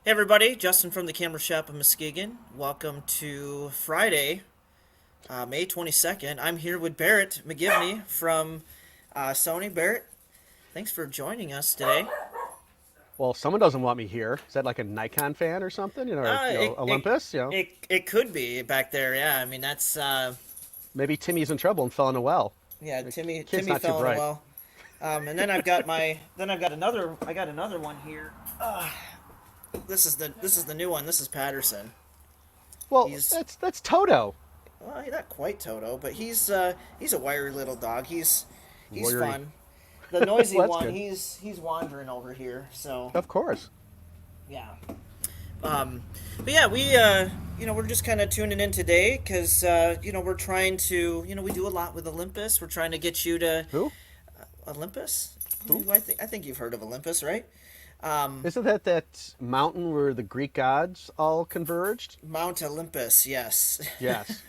Hey everybody, Justin from the Camera Shop of Muskegon. Welcome to Friday, May 22nd. I'm here with Barrett McGivney from Sony. Barrett, thanks for joining us today. Well, someone doesn't want me here. Is that like a Nikon fan or something? Or Uh, it, it, Olympus? it could be back there, yeah. I mean, that's, Maybe Timmy's in trouble and fell in a well. yeah, The kid's Timmy not too fell in a bright. well. And then I've got another one here. This is the new one. This is Patterson. Well, He's, that's Toto. well, not quite Toto, but he's a wiry little dog. He's Worry. fun. The noisy Well, that's one, good. he's wandering over here. So Of course. yeah. Um, but yeah, we're just kind of tuning in today because we're trying to we do a lot with Olympus. We're trying to get you to Who? Olympus. Who? I think you've heard of Olympus, right? Um, Isn't that mountain where the Greek gods all converged? Mount Olympus, yes. Yes.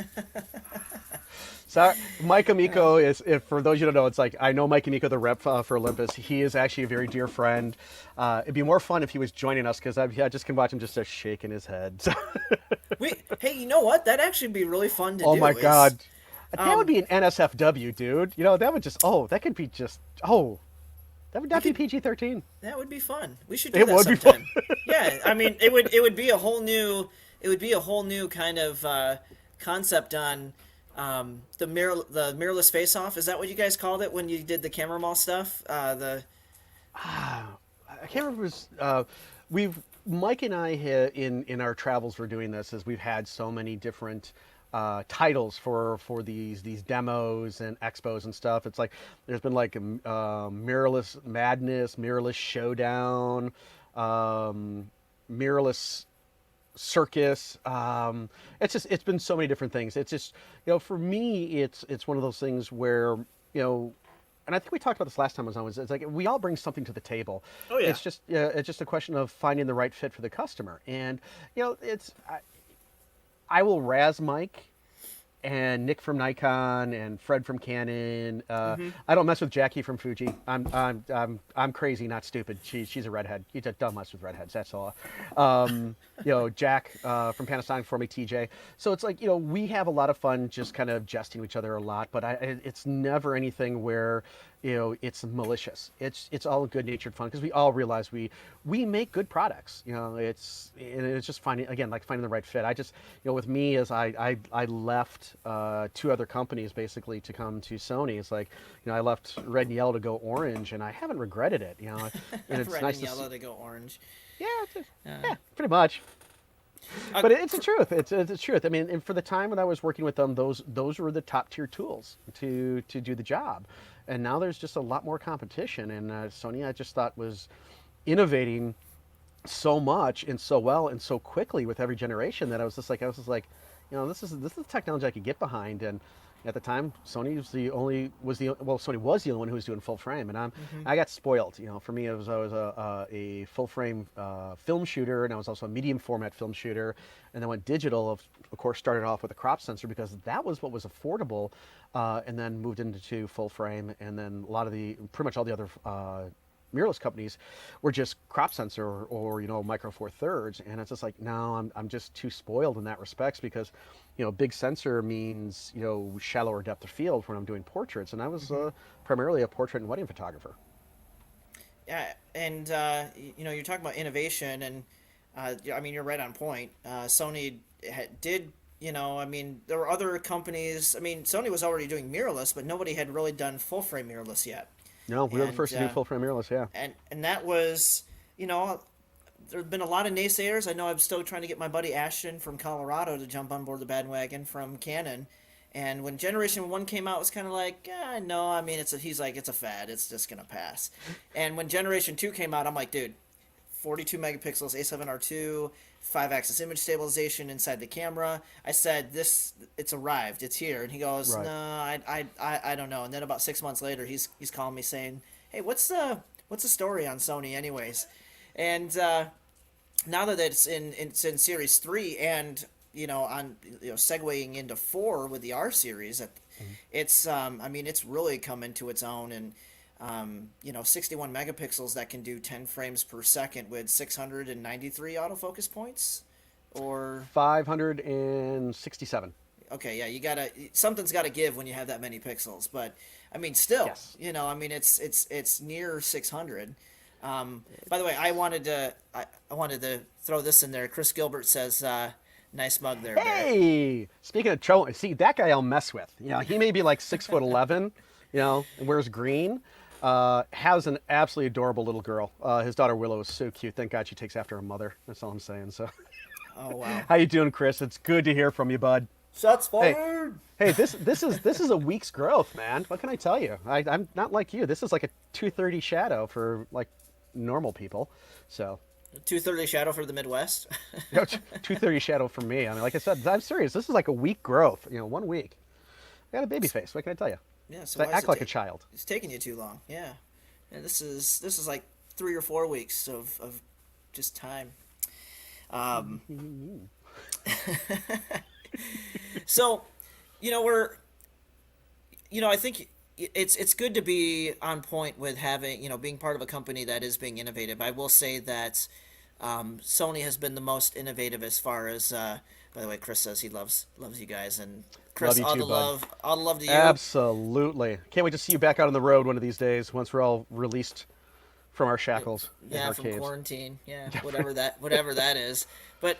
So Mike Amico is, if for those you don't know, it's like I know Mike Amico, the rep for Olympus. He is actually a very dear friend. It'd be more fun if he was joining us because I just can watch him just shaking his head. Hey, you know what? That'd actually be really fun to Oh do. my Is God. That would be an NSFW, dude. That would that could be that would we not be could PG-13. That would be fun. We should do It that would be fun. sometime. Yeah, I mean, it would be a whole new kind of concept on the mirrorless face off. Is that what you guys called it when you did the camera mall stuff? The I can't remember. We've Mike and I in our travels for doing this is we've had so many different titles for these demos and expos and stuff. It's like there's been like Mirrorless Madness, Mirrorless Showdown, Mirrorless Circus. It's been so many different things. It's just for me it's one of those things where you know and I think we talked about this last time I was on. It's like we all bring something to the table. Oh yeah. It's just a question of finding the right fit for the customer. And I will razz Mike and Nick from Nikon and Fred from Canon. Mm-hmm. I don't mess with Jackie from Fuji. I'm crazy, not stupid. She's a redhead. You just don't mess with redheads. That's all. Jack from Panasonic for me, TJ. So it's like we have a lot of fun just kind of jesting with each other a lot, but it's never anything where it's malicious. It's all good natured fun because we all realize we make good products. It's just finding the right fit. I just with me as I left two other companies basically to come to Sony. It's like I left red and yellow to go orange, and I haven't regretted it. And it's Red nice and to see. yellow to go orange. Yeah, Uh, pretty much. uh, But it's the truth. It's the truth. I mean, and for the time when I was working with them, those were the top tier tools to do the job. And now there's just a lot more competition. And Sony, I just thought was innovating so much and so well and so quickly with every generation that I was just like, this is technology I could get behind. And at the time, Sony was the only one who was doing full frame, and mhm. I got spoiled. For me, I was a full frame film shooter, and I was also a medium format film shooter, and then went digital. Of course, started off with a crop sensor because that was what was affordable, and then moved into full frame, and then pretty much all the other mirrorless companies were just crop sensor or micro four thirds, and it's just like no, I'm just too spoiled in that respects because big sensor means shallower depth of field when I'm doing portraits, and I was primarily a portrait and wedding photographer. Yeah, and you're talking about innovation, and I mean, you're right on point. Sony did. I mean, there were other companies. I mean, Sony was already doing mirrorless, but nobody had really done full frame mirrorless yet. No, we were the And first to do full frame mirrorless. Yeah. that was, you know, there've been a lot of naysayers. I know I'm still trying to get my buddy Ashton from Colorado to jump on board the bandwagon from Canon. And when Generation One came out, it was kind of like, no. I mean, he's like, it's a fad. It's just gonna pass. And when Generation Two came out, I'm like, dude, 42 megapixels A7R2, 5-axis image stabilization inside the camera. I said, it's arrived, it's here. And he goes, no, Right. I don't know. And then about 6 months later, he's calling me saying, hey, what's the story on Sony, anyways? And now that it's in Series 3 and on segueing into 4 with the R series, Mhm. it's I mean, it's really come into its own. And 61 megapixels that can do 10 frames per second with 693 autofocus points, or 567. okay, yeah, you gotta something's got to give when you have that many pixels. But I mean, still, Yes. I mean, it's near 600. By the way, I wanted to throw this in there. Chris Gilbert says, "Nice mug there, Barrett." Hey, speaking of trolling, see that guy I'll mess with. He may be like 6'11", and wears green. Has an absolutely adorable little girl. His daughter Willow is so cute. Thank God she takes after her mother. That's all I'm saying. So, Oh wow! how you doing, Chris? It's good to hear from you, bud. Shots Hey, fired. hey, this is a week's growth, man. What can I tell you? I'm not like you. This is like a 230 shadow for like normal people. So 230 shadow for the Midwest. 230 shadow for me. I mean, like I said, I'm serious. This is like a week growth. 1 week. I got a baby face. What can I tell you? Yeah, so So I why is act it like a child. it's taking you too long. Yeah, and this is like 3 or 4 weeks of just time. Um, so, we're I think it's good to be on point with having being part of a company that is being innovative. I will say that Sony has been the most innovative as far as. By the way, Chris says he loves you guys, and Love Chris, you too, bud. all the love to you. Absolutely. Can't wait to see you back out on the road one of these days once we're all released from our shackles in Yeah, our from caves. quarantine. Yeah, whatever that is. But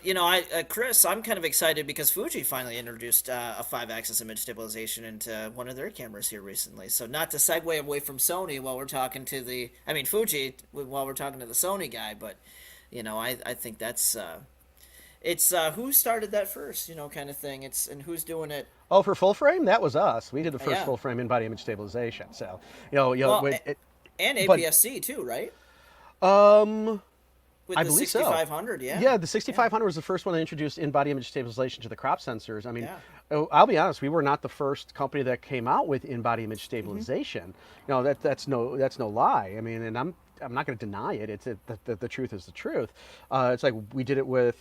Chris, I'm kind of excited because Fuji finally introduced a 5-axis image stabilization into one of their cameras here recently. So not to segue away from Sony while we're talking to Fuji while we're talking to the Sony guy, but I think that's it's who started that first, kind of thing. It's and who's doing it. Oh, for full frame, that was us. We did the first Yeah. full frame in-body image stabilization. So, Well, and but APS-C too, right? um, With I the believe so. 6500, yeah. Yeah, the Yeah. 6500 was the first one that introduced in-body image stabilization to the crop sensors. I mean, Yeah. I'll be honest, we were not the first company that came out with in-body image Mm-hmm. stabilization. That's no lie. I mean, and I'm not going to deny it. The truth is the truth. It's like we did it with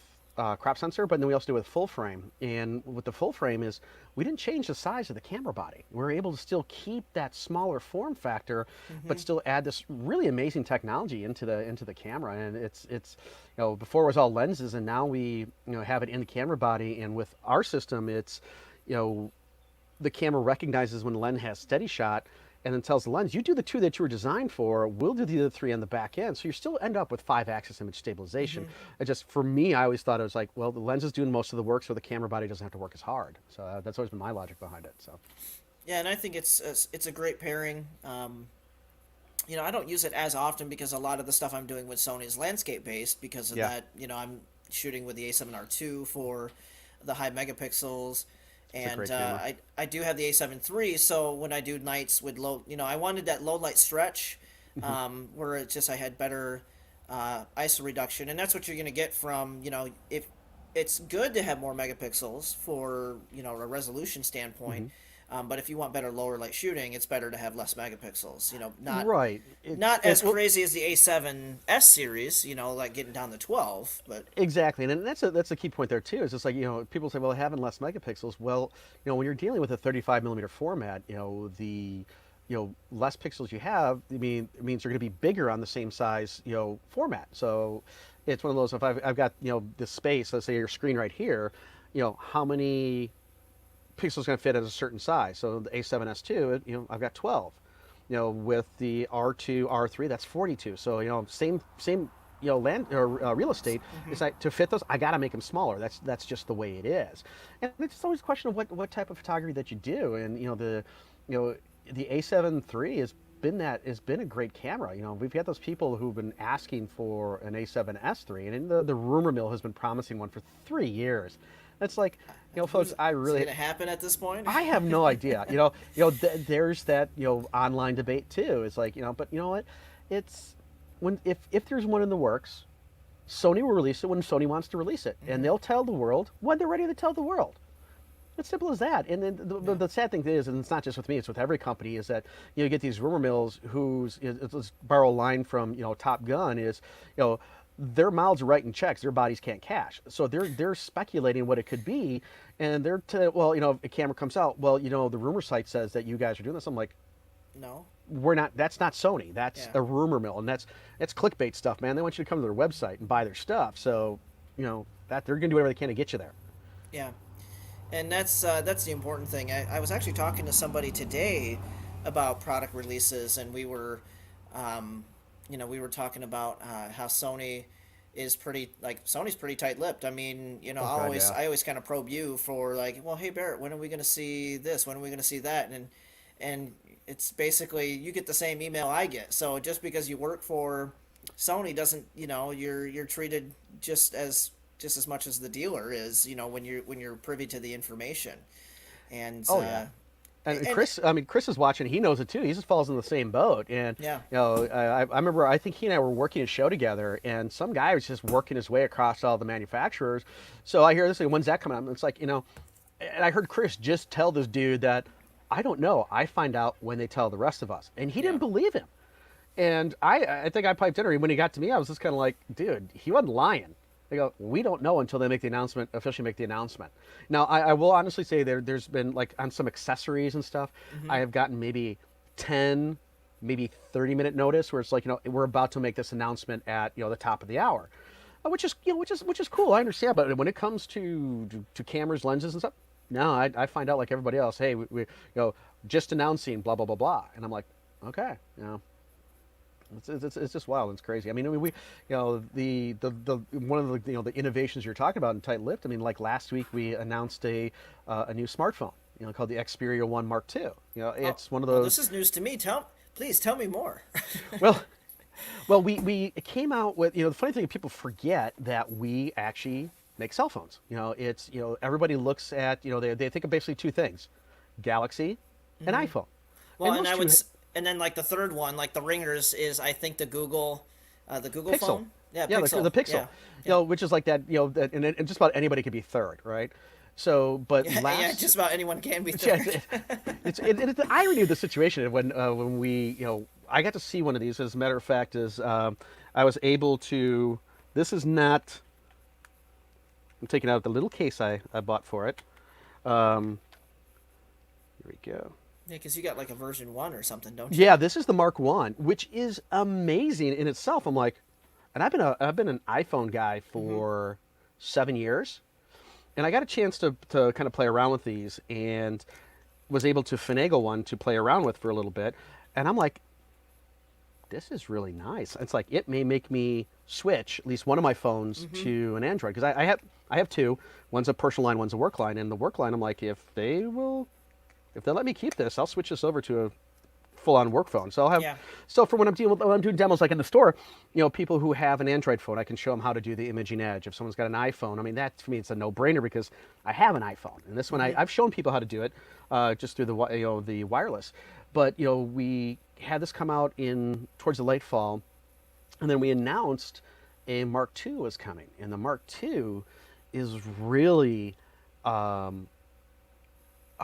crop sensor, but then we also did it with full frame. And with the full frame is we didn't change the size of the camera body. We were able to still keep that smaller form factor, but Mm-hmm. still add this really amazing technology into the camera. And it's before it was all lenses, and now we have it in the camera body. And with our system, it's you know the camera recognizes when the lens has steady shot and then tells the lens, you do the two that you were designed for, we'll do the other three on the back end. So you still end up with 5-axis image stabilization. Mm-hmm. It just, for me, I always thought it was like, well, the lens is doing most of the work, so the camera body doesn't have to work as hard. So that's always been my logic behind it. So Yeah, and I think it's a great pairing. I don't use it as often because a lot of the stuff I'm doing with Sony is landscape based because of yeah, that. I'm shooting with the A7R2 for the high megapixels, it's a and great camera. I do have the A7 III. So when I do nights with low, I wanted that low light stretch, where it's just I had better ISO reduction, and that's what you're gonna get from if it's good to have more megapixels for a resolution standpoint. But if you want better lower light shooting, it's better to have less megapixels. Right. Not as crazy as the A7S series. Like getting down to 12. But Exactly, and that's a key point there too. Is just like people say, well, having less megapixels. Well, when you're dealing with a 35 millimeter format, the less pixels you have, it means they're going to be bigger on the same size format. So it's one of those. If I've got this space, let's say your screen right here, how many pixels going to fit at a certain size? So the A7S2, I've got 12. With the R2, R3, that's 42. So same land or real estate. It's like to fit those, I got to make them smaller. That's just the way it is. And it's always a question of what type of photography that you do. And the A7 III has been a great camera. We've got those people who've been asking for an A7S III, and the rumor mill has been promising one for 3 years. It's like, folks, I is it really, gonna happen at this point? I have no idea. There's that online debate too. It's like but you know what? It's when if there's one in the works, Sony will release it when Sony wants to release it, and they'll tell the world when they're ready to tell the world. It's simple as that. And then the sad thing is, and it's not just with me, it's with every company, is that you get these rumor mills let's borrow a line from Top Gun is their mouths are writing checks, their bodies can't cash. So they're speculating what it could be, and if a camera comes out, well, the rumor site says that you guys are doing this. I'm like, No. we're not. That's not Sony. That's Yeah. a rumor mill, and that's clickbait stuff, man. They want you to come to their website and buy their stuff. So, that they're gonna do whatever they can to get you there. Yeah. And that's the important thing. I was actually talking to somebody today about product releases, and um, we were talking about how Sony's pretty tight-lipped. I mean, Oh God, yeah. I always kind of probe you for like, well, hey Barrett, when are we going to see this? When are we going to see that? And it's basically you get the same email I get. So just because you work for Sony doesn't, you're treated just as much as the dealer is, when you're privy to the information. And Oh yeah. And and Chris, I mean, Chris is watching. He knows it too. He just falls in the same boat. And yeah, I remember. I think he and I were working a show together, and some guy was just working his way across all the manufacturers. So I hear this, like, when's that coming out? It's like, and I heard Chris just tell this dude that I don't know. I find out when they tell the rest of us, and he yeah, didn't believe him. And I think I piped in, or when he got to me, I was just kind of like, dude, he wasn't lying. They go, we don't know until they make the announcement, officially make the announcement. Now, I will honestly say there's been, like, on some accessories and stuff, hmm I have gotten maybe 10, maybe 30-minute notice where it's like, we're about to make this announcement at, the top of the hour. Which is cool. I understand. But when it comes to cameras, lenses, and stuff, no, I find out like everybody else. Hey, we just announcing blah blah blah blah, and I'm like, okay, it's just wild. It's crazy. I mean, the one of the the innovations you're talking about in Tight-Lipped. I mean, like last week we announced a new smartphone, called the Xperia One Mark II. Oh, It's one of well, those. this is news to me. Please tell me more. Well, we came out with, the funny thing, people forget that we actually make cell phones. It's, everybody looks at, they think of basically two things: Galaxy and iPhone. Well, And and those I two would, and then like the third one, like the ringers, is I think the Google Pixel. phone. Yeah, Yeah, Pixel. the Pixel. Yeah, yeah, Which is like that, and just about anybody could be third, right? So, but yeah, yeah. last Just about anyone can be yeah, third. it's the irony of the situation when we, I got to see one of these. As a matter of fact, is I was able to. This is not. I'm taking out the little case I bought for it. Um, here we go. Yeah, because you got like a version 1 or something, don't you? Yeah, this is the Mark 1, which is amazing in itself. I'm like, and I've been an iPhone guy Mm-hmm. for 7 years, and I got a chance to kind of play around with these, and was able to finagle one to play around with for a little bit, and I'm like, this is really nice. It's like it may make me switch at least one of my phones Mm-hmm. to an Android, because I have two. One's a personal line, one's a work line, and the work line, I'm like, if they let me keep this, I'll switch this over to a full-on work phone. So I'll have, Yeah. so for when I'm doing demos like in the store, people who have an Android phone, I can show them how to do the imaging edge. If someone's got an iPhone, I mean, that for me it's a no-brainer because I have an iPhone, and this one Mm-hmm. I've shown people how to do it just through the wireless. But we had this come out in towards the late fall, and then we announced a Mark II was coming, and the Mark II is really a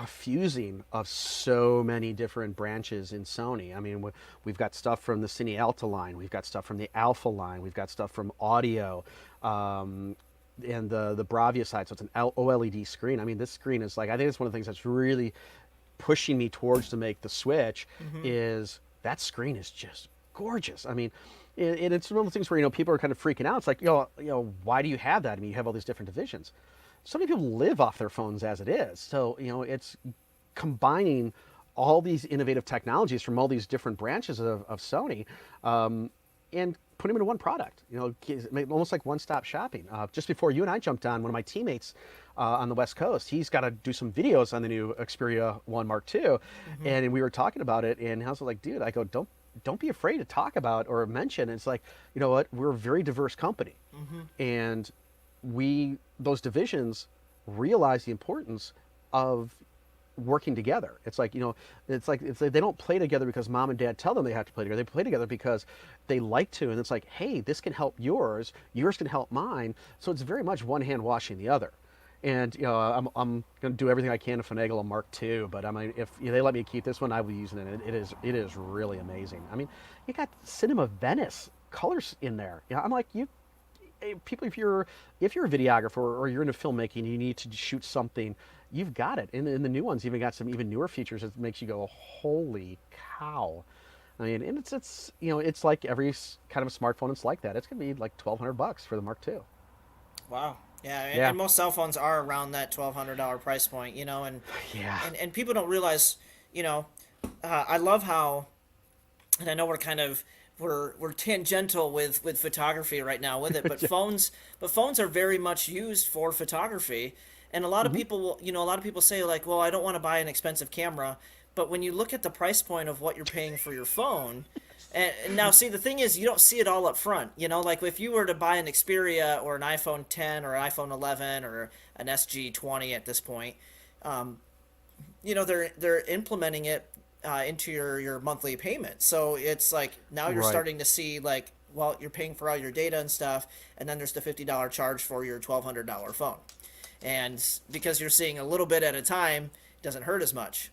fusing of so many different branches in Sony. I mean, we've got stuff from the Cine Alta line, we've got stuff from the Alpha line, we've got stuff from audio, and the Bravia side. So it's an OLED screen. I mean, this screen is like, I think it's one of the things that's really pushing me towards to make the switch. Mm-hmm. Is that screen is just gorgeous. I mean, and it's one of the things where people are kind of freaking out. It's like, why do you have that? I mean, you have all these different divisions. So many people live off their phones as it is. So, it's combining all these innovative technologies from all these different branches of Sony, and putting them into one product. Almost like one-stop shopping. Just before you and I jumped on, one of my teammates on the West Coast, he's got to do some videos on the new Xperia One Mark II, Mm-hmm. and we were talking about it, and I was like, dude, I go, don't be afraid to talk about or mention. It's like, you know what, we're a very diverse company, Mm-hmm. and those divisions realize the importance of working together. It's like, they don't play together because mom and dad tell them they have to play together. They play together because they like to, and it's like, hey, this can help yours can help mine. So it's very much one hand washing the other. And I'm going to do everything I can to finagle a Mark II, but I mean, if they let me keep this one, I will be using it. It is really amazing. I mean, you got Cinema Venice colors in there. I'm like, people, if you're a videographer or you're into filmmaking, you need to shoot something. You've got it. And the new ones even got some even newer features that makes you go, holy cow. I mean, and it's it's like every kind of a smartphone. It's like that. It's gonna be like $1,200 for the Mark II. Wow. Yeah, Yeah, and most cell phones are around that $1,200 price point, yeah, and people don't realize, I love how, and I know we're tangential with photography right now with it, but phones are very much used for photography, and a lot of people a lot of people say like, well, I don't want to buy an expensive camera, but when you look at the price point of what you're paying for your phone, and now see the thing is you don't see it all up front, like if you were to buy an Xperia or an iPhone 10 or iPhone 11 or an SG20 at this point, they're implementing it into your monthly payment. So it's like now you're right. starting to see like, well, you're paying for all your data and stuff, and then there's the $50 charge for your $1,200 phone, and because you're seeing a little bit at a time, it doesn't hurt as much.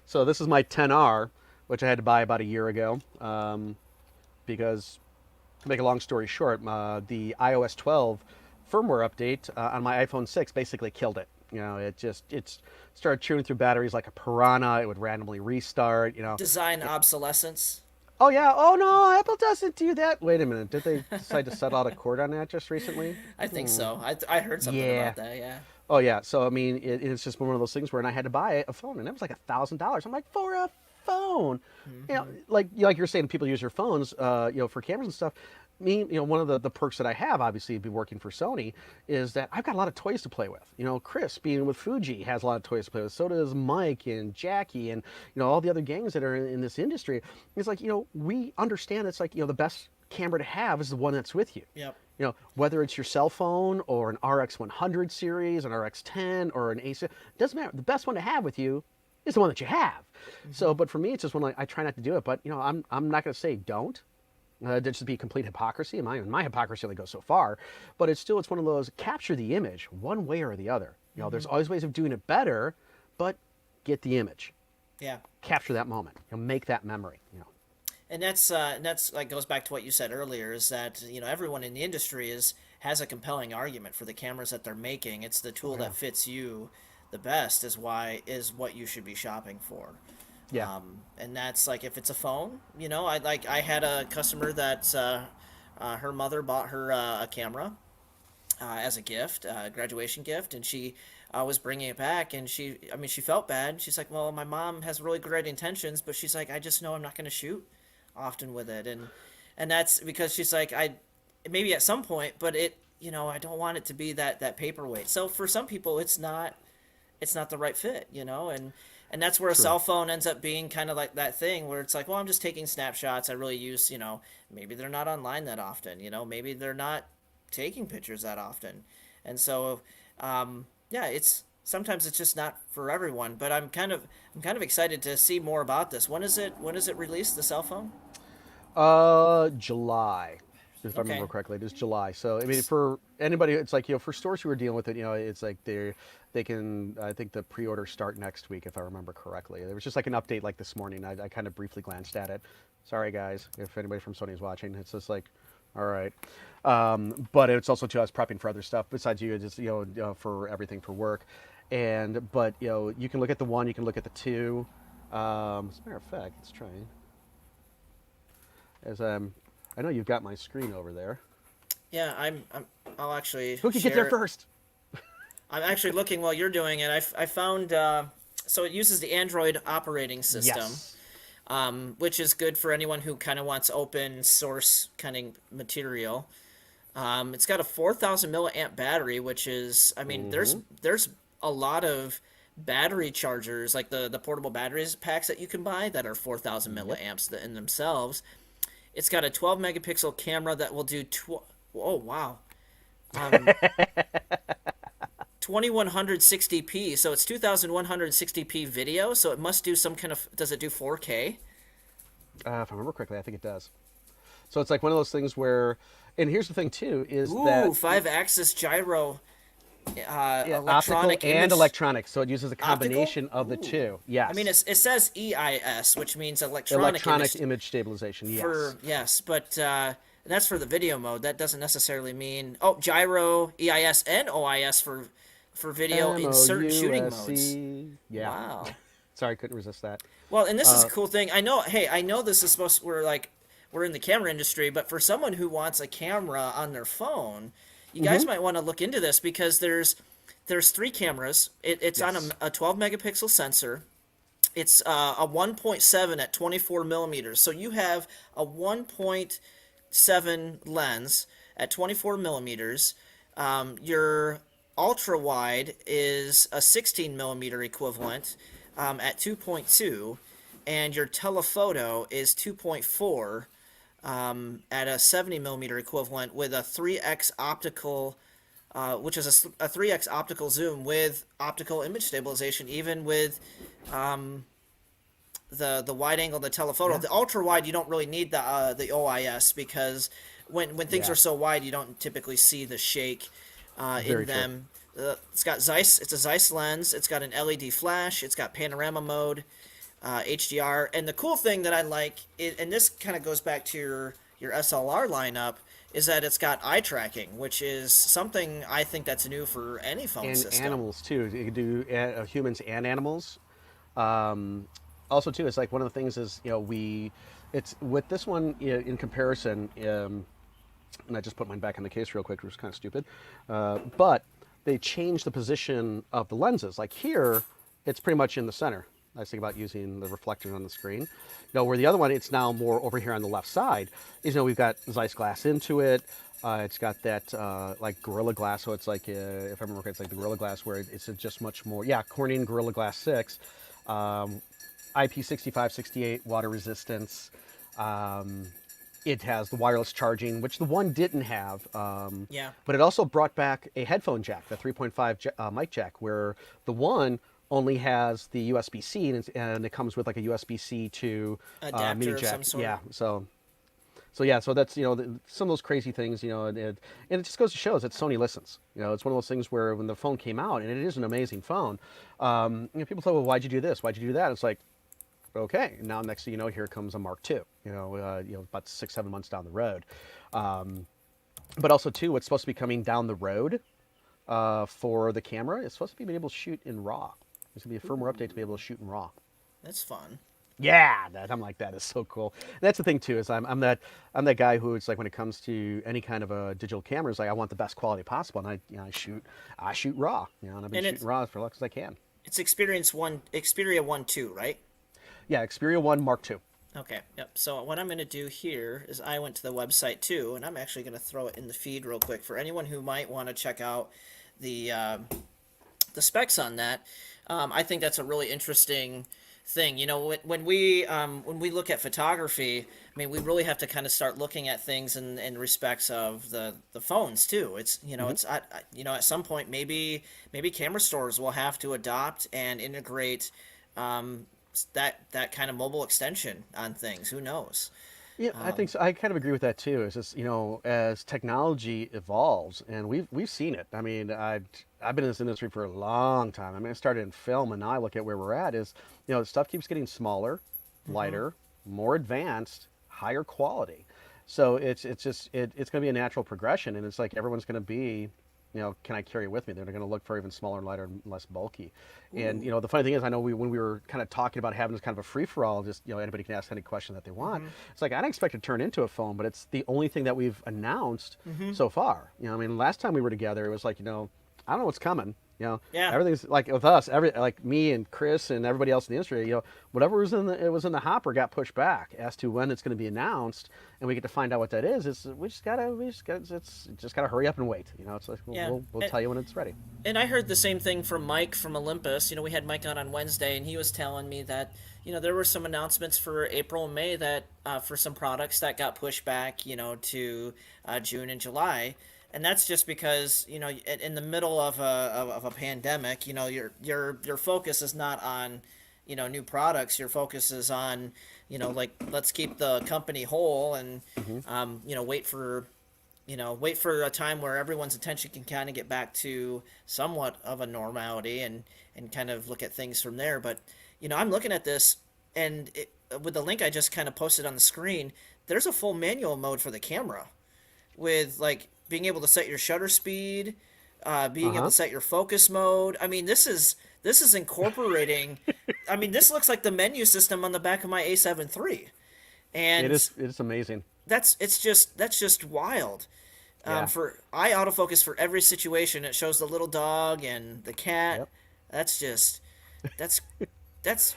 So this is my 10R, which I had to buy about a year ago, because to make a long story short, the iOS 12 firmware update on my iPhone 6 basically killed it. It started chewing through batteries like a piranha. It would randomly restart. Design obsolescence. Oh yeah. Oh no, Apple doesn't do that. Wait a minute. Did they decide to settle out a court on that just recently? I think so. I heard something Yeah. about that. Yeah. Oh yeah. So I mean, it's just one of those things where, and I had to buy a phone, and it was like $1,000. I'm like, for a phone, like you're saying, people use their phones, for cameras and stuff. Me, one of the perks that I have, obviously, be working for Sony, is that I've got a lot of toys to play with. Chris, being with Fuji, has a lot of toys to play with. So does Mike and Jackie, and all the other gangs that are in this industry. It's like we understand it's like the best camera to have is the one that's with you. Yep. Whether it's your cell phone or an RX 100 series, an RX 10, or an A6, doesn't matter. The best one to have with you is the one that you have. So, but for me, it's just one I try not to do it. But I'm not going to say don't. That'd just be complete hypocrisy. My hypocrisy only goes so far. But it's one of those, capture the image one way or the other. There's always ways of doing it better, but get the image. Yeah. Capture that moment. Make that memory. And that's like goes back to what you said earlier, is that everyone in the industry has a compelling argument for the cameras that they're making. It's the tool that fits you the best is what you should be shopping for. Yeah. And that's like, if it's a phone, I had a customer that her mother bought her a camera as a gift, a graduation gift, and she was bringing it back, and she felt bad. She's like, well, my mom has really great intentions, but she's like, I just know I'm not going to shoot often with it, and that's because she's like, I maybe at some point, but I don't want it to be that paperweight. So for some people, it's not the right fit, and that's where a True. cell phone ends up being kind of like that thing where it's like, well, I'm just taking snapshots. I really use, maybe they're not online that often, maybe they're not taking pictures that often. And so, sometimes it's just not for everyone, but I'm kind of excited to see more about this. When is it released, the cell phone? July, if I Okay. remember correctly. It is July. So I mean, for anybody, it's like for stores who are dealing with it, it's like they can. I think the pre-order start next week, if I remember correctly. There was just like an update like this morning. I kind of briefly glanced at it. Sorry guys, if anybody from Sony is watching. It's just like, all right. But it's also too, I was prepping for other stuff besides just for everything for work, but you can look at the one, you can look at the two. As a matter of fact, let's try. As I know you've got my screen over there. Yeah, I'll actually Who can get share there it. first? I'm actually looking while you're doing it. I found so it uses the Android operating system, Yes. which is good for anyone who kind of wants open source kind of material. It's got a 4,000 milliamp battery, which is, I mean, there's a lot of battery chargers, like the portable batteries packs that you can buy that are 4,000 milliamps in themselves. It's got a 12 megapixel camera that will do oh wow, 2160p. So it's 2160p video. So it must do some kind of. Does it do 4K? If I remember correctly, I think it does. So it's like one of those things where, and here's the thing too, is Ooh, that 5-axis gyro, optical electronic and image. electronic, so it uses a combination Optical? of the Ooh. two. Yes. I mean, it says EIS, which means electronic electronic image image stabilization. Yes. for yes, but And that's for the video mode. That doesn't necessarily mean gyro, EIS, and OIS for video in certain shooting modes. MOUSC. Yeah. Wow. Sorry, couldn't resist that. Well, and this is a Uh, cool thing. I know. Hey, I know this is supposed. We're in the camera industry, but for someone who wants a camera on their phone, you guys mhm. might want to look into this because there's three cameras. It's on Yes. a 12 megapixel sensor. It's a 1.7 at 24 millimeters. So you have a 1.7 lens at 24 millimeters. Your ultra wide is a 16 millimeter equivalent at 2.2, and your telephoto is 2.4 at a 70 millimeter equivalent with a 3x optical, which is a 3x optical zoom with optical image stabilization, even with the wide angle, the telephoto. Yeah. The ultra wide, you don't really need the OIS because when things Yeah. are so wide, you don't typically see the shake in Very true. them. It's got Zeiss. It's a Zeiss lens. It's got an LED flash. It's got panorama mode, HDR, and the cool thing that I like, and this kind of goes back to your SLR lineup, is that it's got eye tracking, which is something I think that's new for any phone And system. animals too. You can do humans and animals. Um, Also too, it's like one of the things is it's with this one in comparison. And I just put mine back in the case real quick, which was kind of stupid. But they changed the position of the lenses. Like here, it's pretty much in the center. I was thinking about using the reflector on the screen. Where the other one, it's now more over here on the left side. Is we've got Zeiss glass into it. It's got that like Gorilla Glass, so it's like if I remember correctly, it's like the Gorilla Glass where it's just much more. Yeah, Corning Gorilla Glass 6, IP65, 68 water resistance. Um, it has the wireless charging, which the one didn't have. Yeah. But it also brought back a headphone jack, the 3.5 mic jack, where the one only has the USB-C and it comes with like a USB-C to mini Adapter of jack. some sort. Yeah, so that's some of those crazy things, and it just goes to show that Sony listens. It's one of those things where when the phone came out, and it is an amazing phone, people say, well, why'd you do this? Why'd you do that? It's like, okay, now next thing you know, here comes a Mark II. About 6-7 months down the road. But also too, what's supposed to be coming down the road for the camera is supposed to be able to shoot in RAW. There's gonna be a firmware update to be able to shoot in RAW. That's fun. Yeah, I'm like that is so cool. And that's the thing too is I'm that guy who it's like when it comes to any kind of a digital camera, it's like I want the best quality possible, and I shoot RAW, and I've been And shooting RAW for as long as I can. it's Xperia 1 2, right? Yeah, Xperia One Mark II. Okay, yep. So what I'm going to do here is I went to the website too, and I'm actually going to throw it in the feed real quick for anyone who might want to check out the uh, the specs on that. I think that's a really interesting thing. When we look at photography, I mean, we really have to kind of start looking at things in respects of the phones too. It's Hmm. it's at some point maybe camera stores will have to adopt and integrate that kind of mobile extension on things. Who knows? Yeah, I think so. I kind of agree with that too. It's just as technology evolves, and we've seen it. I mean, I've been in this industry for a long time. I mean, I started in film, and now I look at where we're at. Is stuff keeps getting smaller, lighter, more advanced, higher quality. So it's going to be a natural progression, and it's like everyone's going to be can I carry it with me? They're going to look for even smaller and lighter and less bulky. And Ooh. the funny thing is, I know when we were kind of talking about having this kind of a free for all, just anybody can ask any question that they want. Mm-hmm. It's like I didn't expect it to turn into a phone, but it's the only thing that we've announced Mm-hmm. so far. I mean, last time we were together, it was like I don't know what's coming. Yeah. Everything's like with us, like me and Chris and everybody else in the industry. Whatever was in the hopper got pushed back as to when it's going to be announced, and we get to find out what that is. It's just gotta hurry up and wait. It's like Yeah. we'll tell you when it's ready. And I heard the same thing from Mike from Olympus. We had Mike on Wednesday, and he was telling me that there were some announcements for April and May that for some products that got pushed back, to June and July. And that's just because in the middle of a pandemic, your focus is not on new products. Your focus is on like let's keep the company whole and Hmm. wait for a time where everyone's attention can kind of get back to somewhat of a normality and kind of look at things from there. But I'm looking at this and with the link I just kind of posted on the screen, there's a full manual mode for the camera with like being able to set your shutter speed, being able Uh-huh. to set your focus mode. I mean, this is incorporating. I mean, this looks like the menu system on the back of my A7 III, It and is amazing. that's just wild. Yeah. For I autofocus for every situation. It shows the little dog and the cat. Yep. That's just that's that's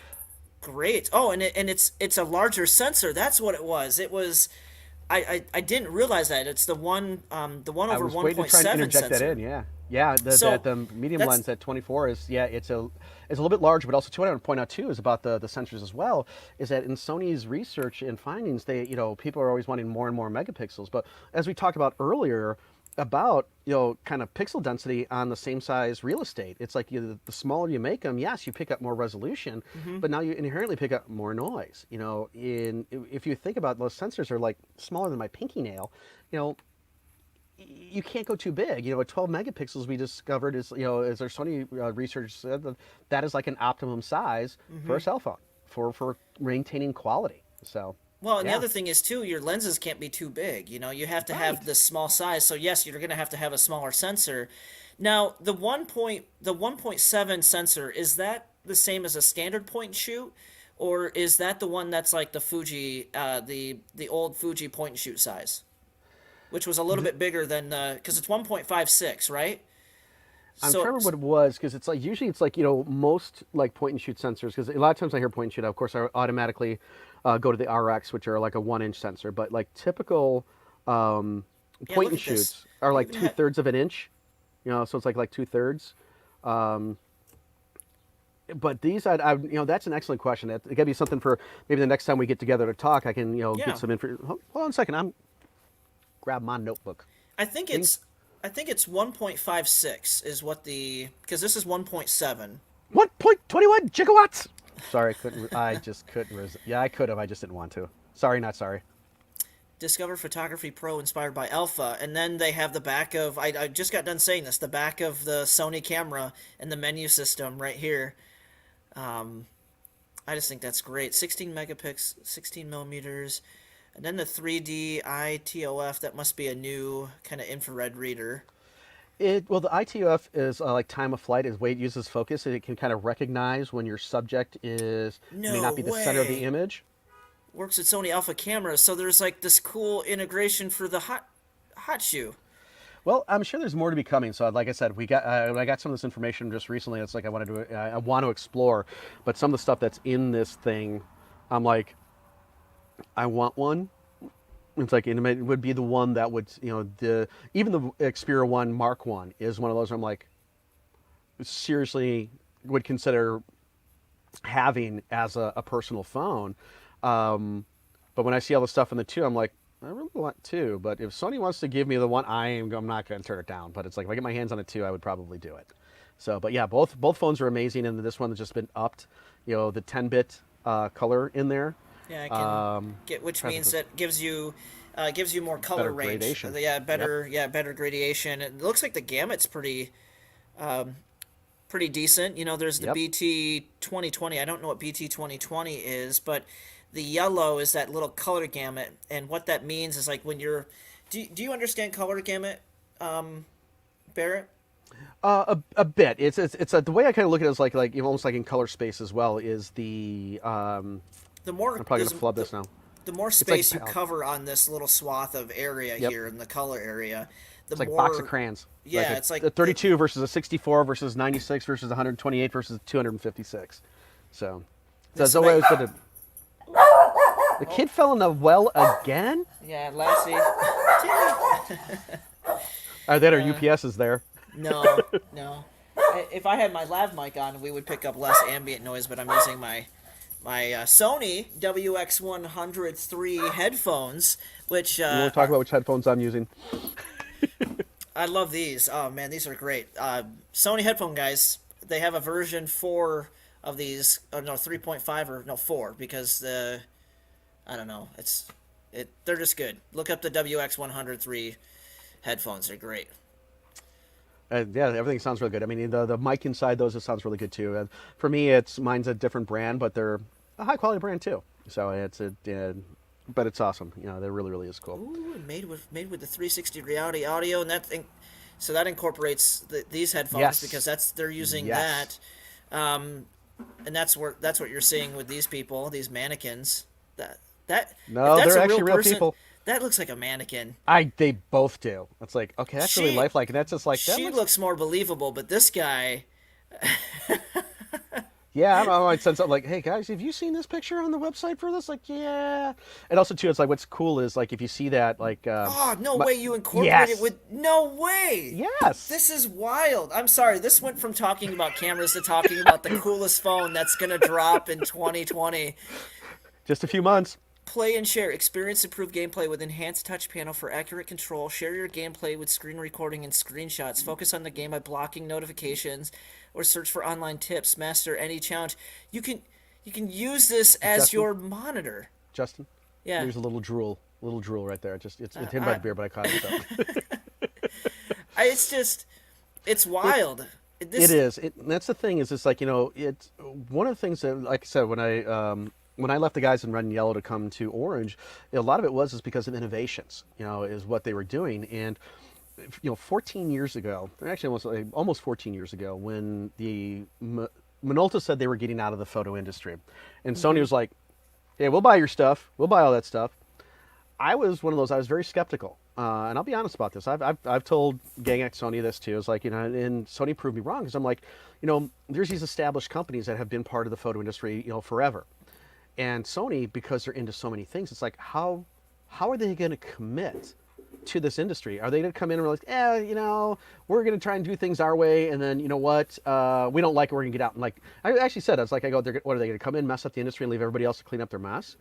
great. Oh, and it's a larger sensor. That's what it was. It was I didn't realize that. It's the one I over was waiting to try and 1.7 interject that sensor. in. Yeah, yeah. So The medium that's lens at 24 is, yeah, it's a little bit larger, but also too, what I want to point out too is about the sensors as well. Is that in Sony's research and findings, they, people are always wanting more and more megapixels. But as we talked about earlier, about, kind of pixel density on the same size real estate, it's like, the smaller you make them, yes, you pick up more resolution, hmm but now you inherently pick up more noise. If you think about, those sensors are like smaller than my pinky nail. you know you can't go too big. At 12 megapixels, we discovered, as our Sony research said, that is like an optimum size for hmm a cell phone for maintaining quality. So, Well, and the yeah, other thing is too, your lenses can't be too big. You have to have right. this small size. So yes, you're going to have a smaller sensor. Now, the 1.7 sensor, is that the same as a standard point and shoot, or is that the one that's like the Fuji, the old Fuji point and shoot size, which was a little bit bigger than the, because it's 1.56, right? I'm trying to So remember what it was, because it's like, usually it's like, most like point and shoot sensors, because a lot of times I hear point and shoot, of course I automatically go to the RX, which are like a 1 inch sensor, but like typical um, yeah, point look and at this. shoots are They like even two had thirds of an inch. So it's like 2/3. But these, that's an excellent question. It got to be something for maybe the next time we get together to talk. I can, get yeah. some info. Hold on a second. I'm grab my notebook. I think Ding. it's I think it's 1.56 is what the, because this is 1.7. 1.21 gigawatts. Sorry, I couldn't. I just couldn't. Yeah, I could have. I just didn't want to. Sorry, not sorry. Discover Photography Pro inspired by Alpha, and then they have the back of, I just got done saying this, the back of the Sony camera and the menu system right here. Um, I just think that's great. 16 megapixels, 16 millimeters, and then the 3D ITOF. That must be a new kind of infrared reader. Well, the ITOF is like time of flight. Is way it uses focus, and it can kind of recognize when your subject may No not be the center of the way. image. Works with Sony Alpha cameras, so there's like this cool integration for the hot shoe. Well, I'm sure there's more to be coming. So, like I said, I got some of this information just recently. It's like I want to explore, but some of the stuff that's in this thing, I'm like, I want one. It's like it would be the one that would, the even the Xperia One Mark One is one of those where I'm like, seriously would consider having as a personal phone. Um, but when I see all the stuff in the two, I'm like, I really want two. But if Sony wants to give me the one, I'm not going to turn it down. But it's like, if I get my hands on the two, I would probably do it. So, but yeah, both phones are amazing, and this one has just been upped. The 10-bit color in there. Yeah, I can Um, get, which trying to means think that gives you more color better range. gradation. Yeah, Yep. better gradation. It looks like the gamut's pretty decent. There's the Yep. BT 2020. I don't know what BT 2020 is, but the yellow is that little color gamut, and what that means is like when you're. Do you understand color gamut, Barrett? A bit. The way I kind of look at it is like almost like in color space as well. Is The more I'm probably there's gonna flub this now. the more It's like space you cover on this little swath of area yep. here in the color area, the It's like a box of more, crayons. Like yeah, it's a like 32 versus a 64 versus 96 versus 128 versus 256. So that's this the way I might. was put it. The kid fell in the well again. Yeah, Lassie. That our UPS is there. No, no. If I had my lav mic on, we would pick up less ambient noise. But I'm using my Sony WX103 headphones, which You want to talk about which headphones I'm using? I love these. Oh man, these are great. Sony headphone guys, they have a version 4 of these. Oh no, 3.5 or no 4 because I don't know. They're just good. Look up the WX103 headphones. They're great. Yeah, everything sounds really good. I mean, the mic inside those, it sounds really good too. And for me, mine's a different brand, but they're a high quality brand too. So but it's awesome. You know, that really really is cool. Ooh, made with the 360 reality audio, and that thing, so that incorporates these headphones because Yes, that's they're using yes. that, um, and that's what you're seeing with these people, these mannequins. That that if No, that's they're a real actually real person, people. that looks like a mannequin. They both do. It's like, okay, that's really She lifelike, and that's just like that she looks. looks more believable, but this guy, Yeah, I might send something like, "Hey guys, have you seen this picture on the website for this?" Like, yeah. And also too, it's like what's cool is like if you see that, like, oh no my, way you incorporated yes, with no way. yes, This is wild. I'm sorry. This went from talking about cameras to talking about the coolest phone that's going to drop in 2020. just a few months. Play and share. Experience improved gameplay with enhanced touch panel for accurate control. Share your gameplay with screen recording and screenshots. Focus on the game by blocking notifications or search for online tips. Master any challenge. You can use this as Justin, your monitor. Justin, Yeah. there's a little drool right there. Just it's hidden by I, the beer, but I caught it. So. it's just it's it wild. it This is. That's the thing is it's like it's one of the things that like I said when I left the guys in red and yellow to come to orange, a lot of it was is because of innovations. Is what they were doing and. 14 years ago, actually almost 14 years ago, when Minolta said they were getting out of the photo industry, and Sony was like, "Hey, we'll buy your stuff. We'll buy all that stuff." I was one of those. I was very skeptical, and I'll be honest about this. I've told gang at Sony this too. It's like and Sony proved me wrong because I'm like, there's these established companies that have been part of the photo industry, forever, and Sony because they're into so many things. It's like how are they going to commit to this industry? Are they going to come in and realize, we're going to try and do things our way, and then you know what, we don't like it, we're going to get out. And like I actually said, I was like, what are they going to come in, mess up the industry, and leave everybody else to clean up their mess?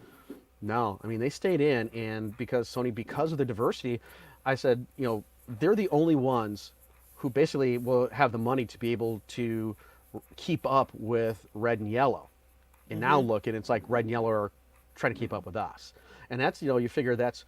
No, I mean they stayed in, and because Sony, because of the diversity, I said, they're the only ones who basically will have the money to be able to keep up with red and yellow. And now look, and it's like red and yellow are trying to keep up with us, and that's you figure that's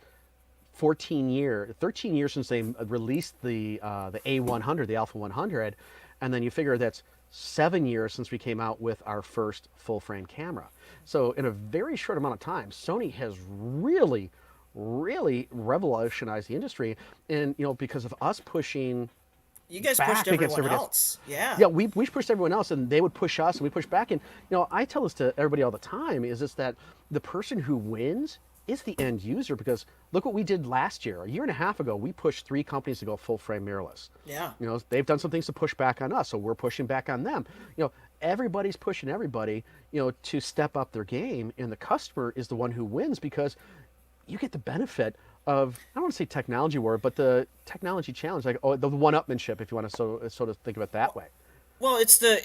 13 years since they released the A100, the Alpha 100, and then you figure that's 7 years since we came out with our first full frame camera. So in a very short amount of time, Sony has really, really revolutionized the industry, and because of us pushing you guys pushed back against everyone everybody else. else. Yeah. Yeah, we pushed everyone else, and they would push us, and we push back. And I tell this to everybody all the time: is this that the person who wins is the end user? Because look what we did last year, a year and a half ago. We pushed 3 companies to go full frame mirrorless. Yeah. They've done some things to push back on us, so we're pushing back on them. Everybody's pushing everybody, to step up their game, and the customer is the one who wins because you get the benefit of, I don't want to say technology war, but the technology challenge, like the one-upmanship, if you want to sort of think of it that way. Well, it's the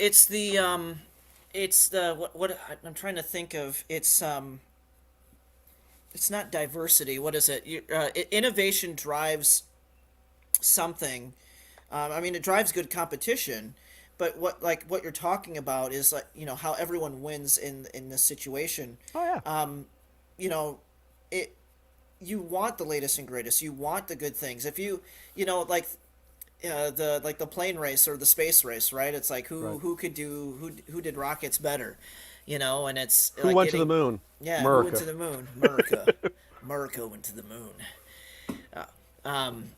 what I'm trying to think of. It's not diversity. What is it? Innovation drives something. I mean, it drives good competition, but what you're talking about is like how everyone wins in this situation. Oh yeah. You know, it you want the latest and greatest. You want the good things. If like the plane race or the space race, right? It's like Right. who did rockets better, and it's Who like went to the getting moon? yeah, who went America. to the moon? America. America went to the moon.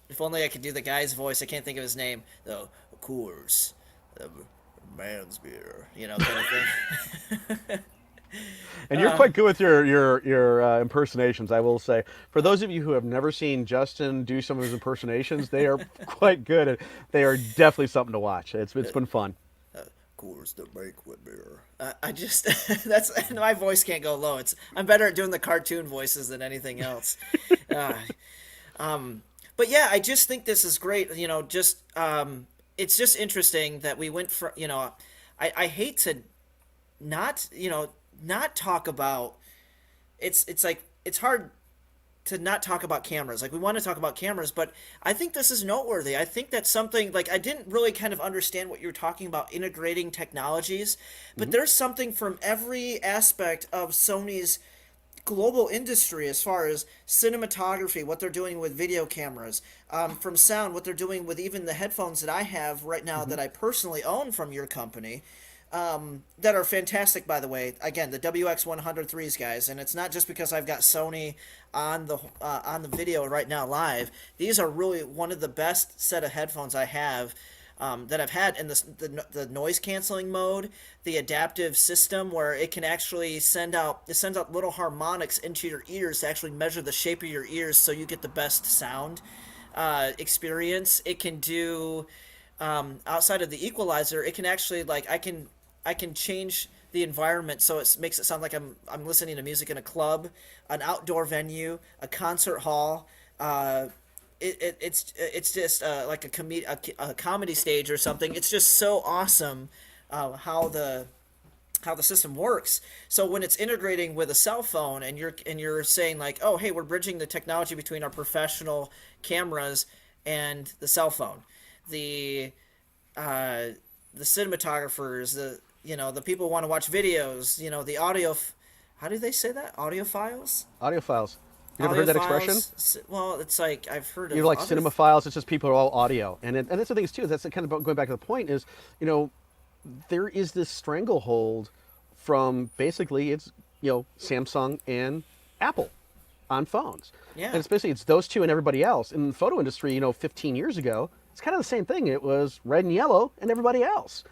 If only I could do the guy's voice. I can't think of his name though. Of course, man's beer, kind of thing. And you're quite good with your impersonations, I will say. For those of you who have never seen Justin do some of his impersonations, they are quite good. And they are definitely something to watch. It's been fun. Course the banquet beer. I just that's my voice can't go low. I'm better at doing the cartoon voices than anything else. Uh, but yeah, I just think this is great. It's just interesting that we went for I hate to not not talk about it's like it's hard to not talk about cameras. Like we want to talk about cameras, but I think this is noteworthy. I think that's something like I didn't really kind of understand what you were talking about integrating technologies, but there's something from every aspect of Sony's global industry as far as cinematography, what they're doing with video cameras, from sound, what they're doing with even the headphones that I have right now that I personally own from your company. that are fantastic, by the way. Again, the WX103s, guys, and it's not just because I've got Sony on the video right now live. These are really one of the best set of headphones I have. That I've had in the noise canceling mode, the adaptive system where it can actually sends out little harmonics into your ears to actually measure the shape of your ears so you get the best sound experience. It can do outside of the equalizer. It can actually like I can change the environment so it makes it sound like I'm listening to music in a club, an outdoor venue, a concert hall. It's just like a comedy stage or something. It's just so awesome how the system works. So when it's integrating with a cell phone and you're saying like, oh hey, we're bridging the technology between our professional cameras and the cell phone, the the cinematographers, the people who want to watch videos, the audio. How do they say that? Audiophiles? Audiophiles. You ever heard that expression? Well, it's like I've heard of. You're like cinemaphiles. It's just people who are all audio, and that's the thing too. That's kind of going back to the point is, there is this stranglehold from basically it's Samsung and Apple on phones. Yeah. And especially it's those two and everybody else. In the photo industry, 15 years ago, it's kind of the same thing. It was red and yellow and everybody else.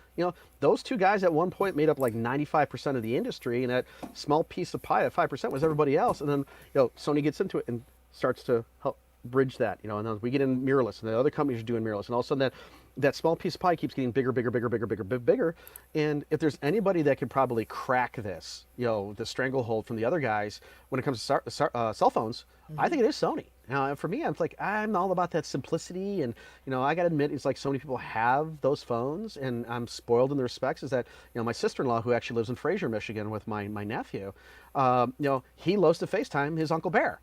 Those two guys at one point made up like 95% of the industry, and that small piece of pie at 5% was everybody else. And then, Sony gets into it and starts to help bridge that, and then we get in mirrorless, and the other companies are doing mirrorless, and all of a sudden that small piece of pie keeps getting bigger, bigger, bigger, bigger, bigger, bigger. And if there's anybody that could probably crack this, the stranglehold from the other guys when it comes to cell phones, I think it is Sony. Now, for me, I'm all about that simplicity, and I got to admit, it's like so many people have those phones, and I'm spoiled in the respects. Is that my sister-in-law, who actually lives in Fraser, Michigan, with my nephew, he loves to FaceTime his Uncle Bear.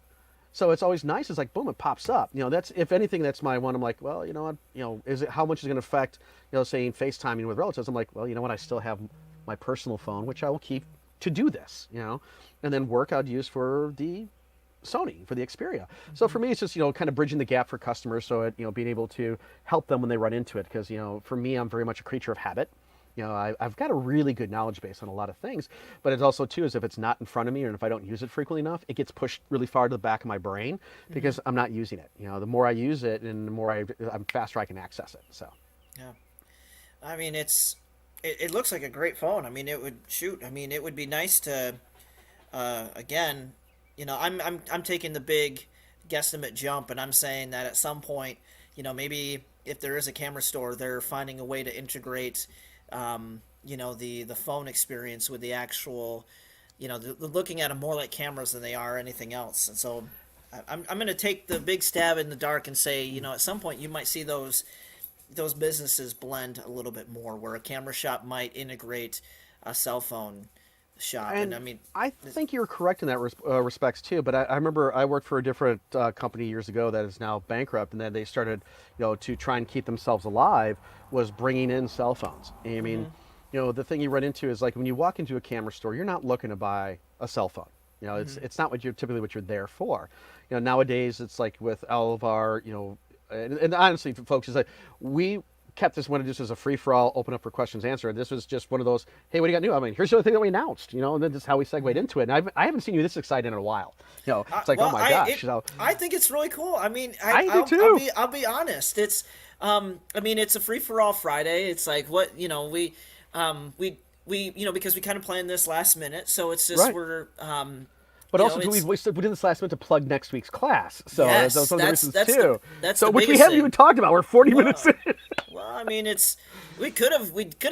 So it's always nice. It's like boom, it pops up. That's if anything, that's my one. I'm like, well, what, is it how much is it going to affect, saying FaceTiming with relatives? I'm like, well, what, I still have my personal phone, which I will keep to do this, and then work I'd use for the Sony, for the Xperia. So for me, it's just kind of bridging the gap for customers, so it being able to help them when they run into it, because for me, I'm very much a creature of habit. I've got a really good knowledge base on a lot of things, but it's also too is if it's not in front of me, or if I don't use it frequently enough, it gets pushed really far to the back of my brain because I'm not using it. The more I use it, and the more I'm faster I can access it. So yeah, I mean it looks like a great phone. I mean it would be nice to again, I'm taking the big guesstimate jump, and I'm saying that at some point, maybe if there is a camera store, they're finding a way to integrate the phone experience with the actual, they're looking at them more like cameras than they are anything else. And so I'm going to take the big stab in the dark and say, at some point you might see those businesses blend a little bit more, where a camera shop might integrate a cell phone shop. And I mean, I think you're correct in that respects too. But I remember I worked for a different company years ago that is now bankrupt, and then they started, to try and keep themselves alive, was bringing in cell phones. And I mean, the thing you run into is like when you walk into a camera store, you're not looking to buy a cell phone. It's not what you're there for. Nowadays it's like with all of our, and honestly, folks, is like we kept this one just as a free-for-all, open up for questions, answer. This was just one of those, hey, what do you got new? I mean, here's the other thing that we announced, and then this is how we segued into it. And I haven't seen you this excited in a while. It's like, well, oh my gosh. I think it's really cool. I mean, I do too. I'll be honest. It's, I mean, it's a free-for-all Friday. It's like what, we because we kind of planned this last minute, so it's just we're. But also, we did this last minute to plug next week's class. So yes, those are the reasons too. That's so the which we haven't even talked about. We're 40 minutes in. Well, I mean, we could have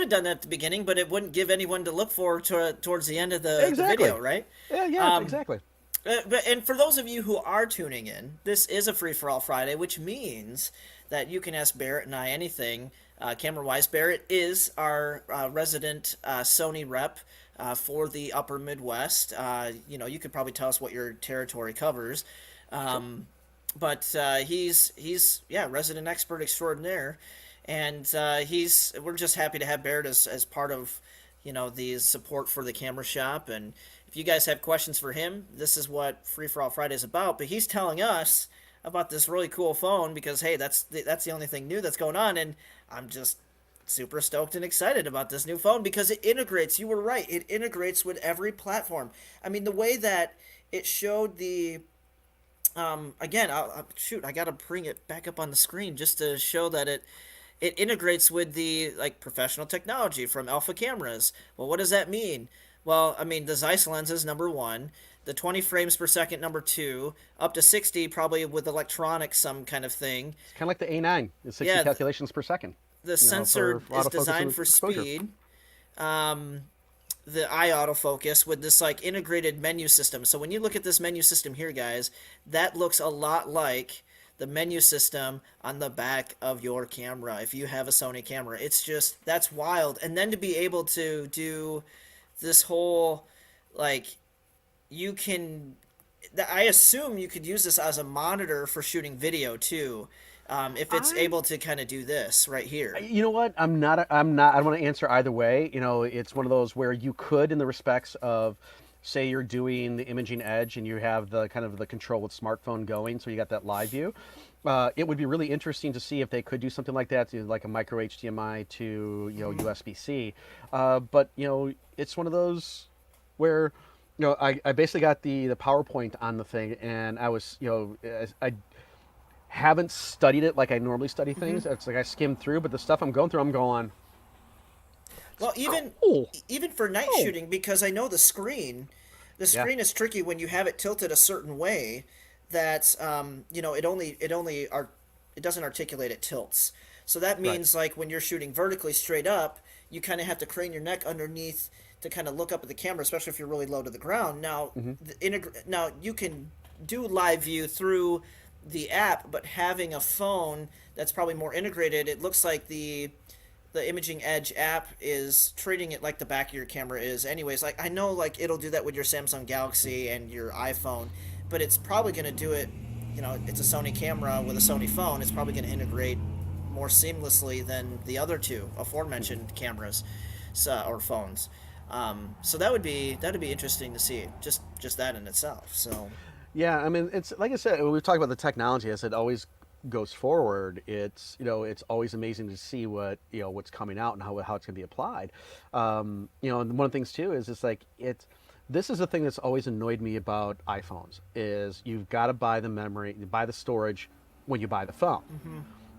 done that at the beginning, but it wouldn't give anyone to look forward to towards the end of the video, right? Yeah, exactly. And for those of you who are tuning in, this is a free-for-all Friday, which means that you can ask Barrett and I anything camera-wise. Barrett is our resident Sony rep for the Upper Midwest. You could probably tell us what your territory covers, but he's resident expert extraordinaire, and we're just happy to have Barrett as part of the support for the camera shop. And if you guys have questions for him, this is what Free for All Friday is about. But he's telling us about this really cool phone because hey, that's the only thing new that's going on, and I'm just super stoked and excited about this new phone because it integrates. You were right. It integrates with every platform. I mean, the way that it showed the again, shoot, I gotta bring it back up on the screen just to show that it integrates with the like professional technology from Alpha cameras. Well, what does that mean? Well, I mean the Zeiss lenses number one, the 20 frames per second number two, up to 60 probably with electronics some kind of thing. It's kind of like the A9, it's 60 Yeah, calculations per second, the for sensor is autofocus designed and for exposure. speed. The eye autofocus with this like integrated menu system. So when you look at this menu system here, guys, that looks a lot like the menu system on the back of your camera if you have a Sony camera. It's just that's wild. And then to be able to do this whole like you can I assume you could use this as a monitor for shooting video too. If it's I able to kind of do this right here. You know what? I don't want to answer either way. It's one of those where you could, in the respects of, say, you're doing the imaging edge and you have the kind of the control with smartphone going, so you got that live view. It would be really interesting to see if they could do something like that, like a micro HDMI to USB-C. But it's one of those where I basically got the PowerPoint on the thing, and I was I haven't studied it like I normally study things. It's like I skimmed through, but the stuff I'm going through, I'm going, Well, even cool. even for night Oh, shooting, because I know the yeah, screen is tricky when you have it tilted a certain way that it doesn't articulate, it tilts. So that right. means like when you're shooting vertically straight up, you kind of have to crane your neck underneath to kind of look up at the camera, especially if you're really low to the ground. Now, now you can do live view through the app, but having a phone that's probably more integrated, it looks like the Imaging Edge app is treating it like the back of your camera is. Anyways, like I know like it'll do that with your Samsung Galaxy and your iPhone, but it's probably going to do it, it's a Sony camera with a Sony phone. It's probably going to integrate more seamlessly than the other two aforementioned cameras, or phones. So that'd be interesting to see just that in itself. So Yeah, I mean, it's like I said, when we talk about the technology as it always goes forward. It's always amazing to see what's coming out and how it's going to be applied. And one of the things too is it's like this is the thing that's always annoyed me about iPhones is you've got to buy the memory, buy the storage when you buy the phone.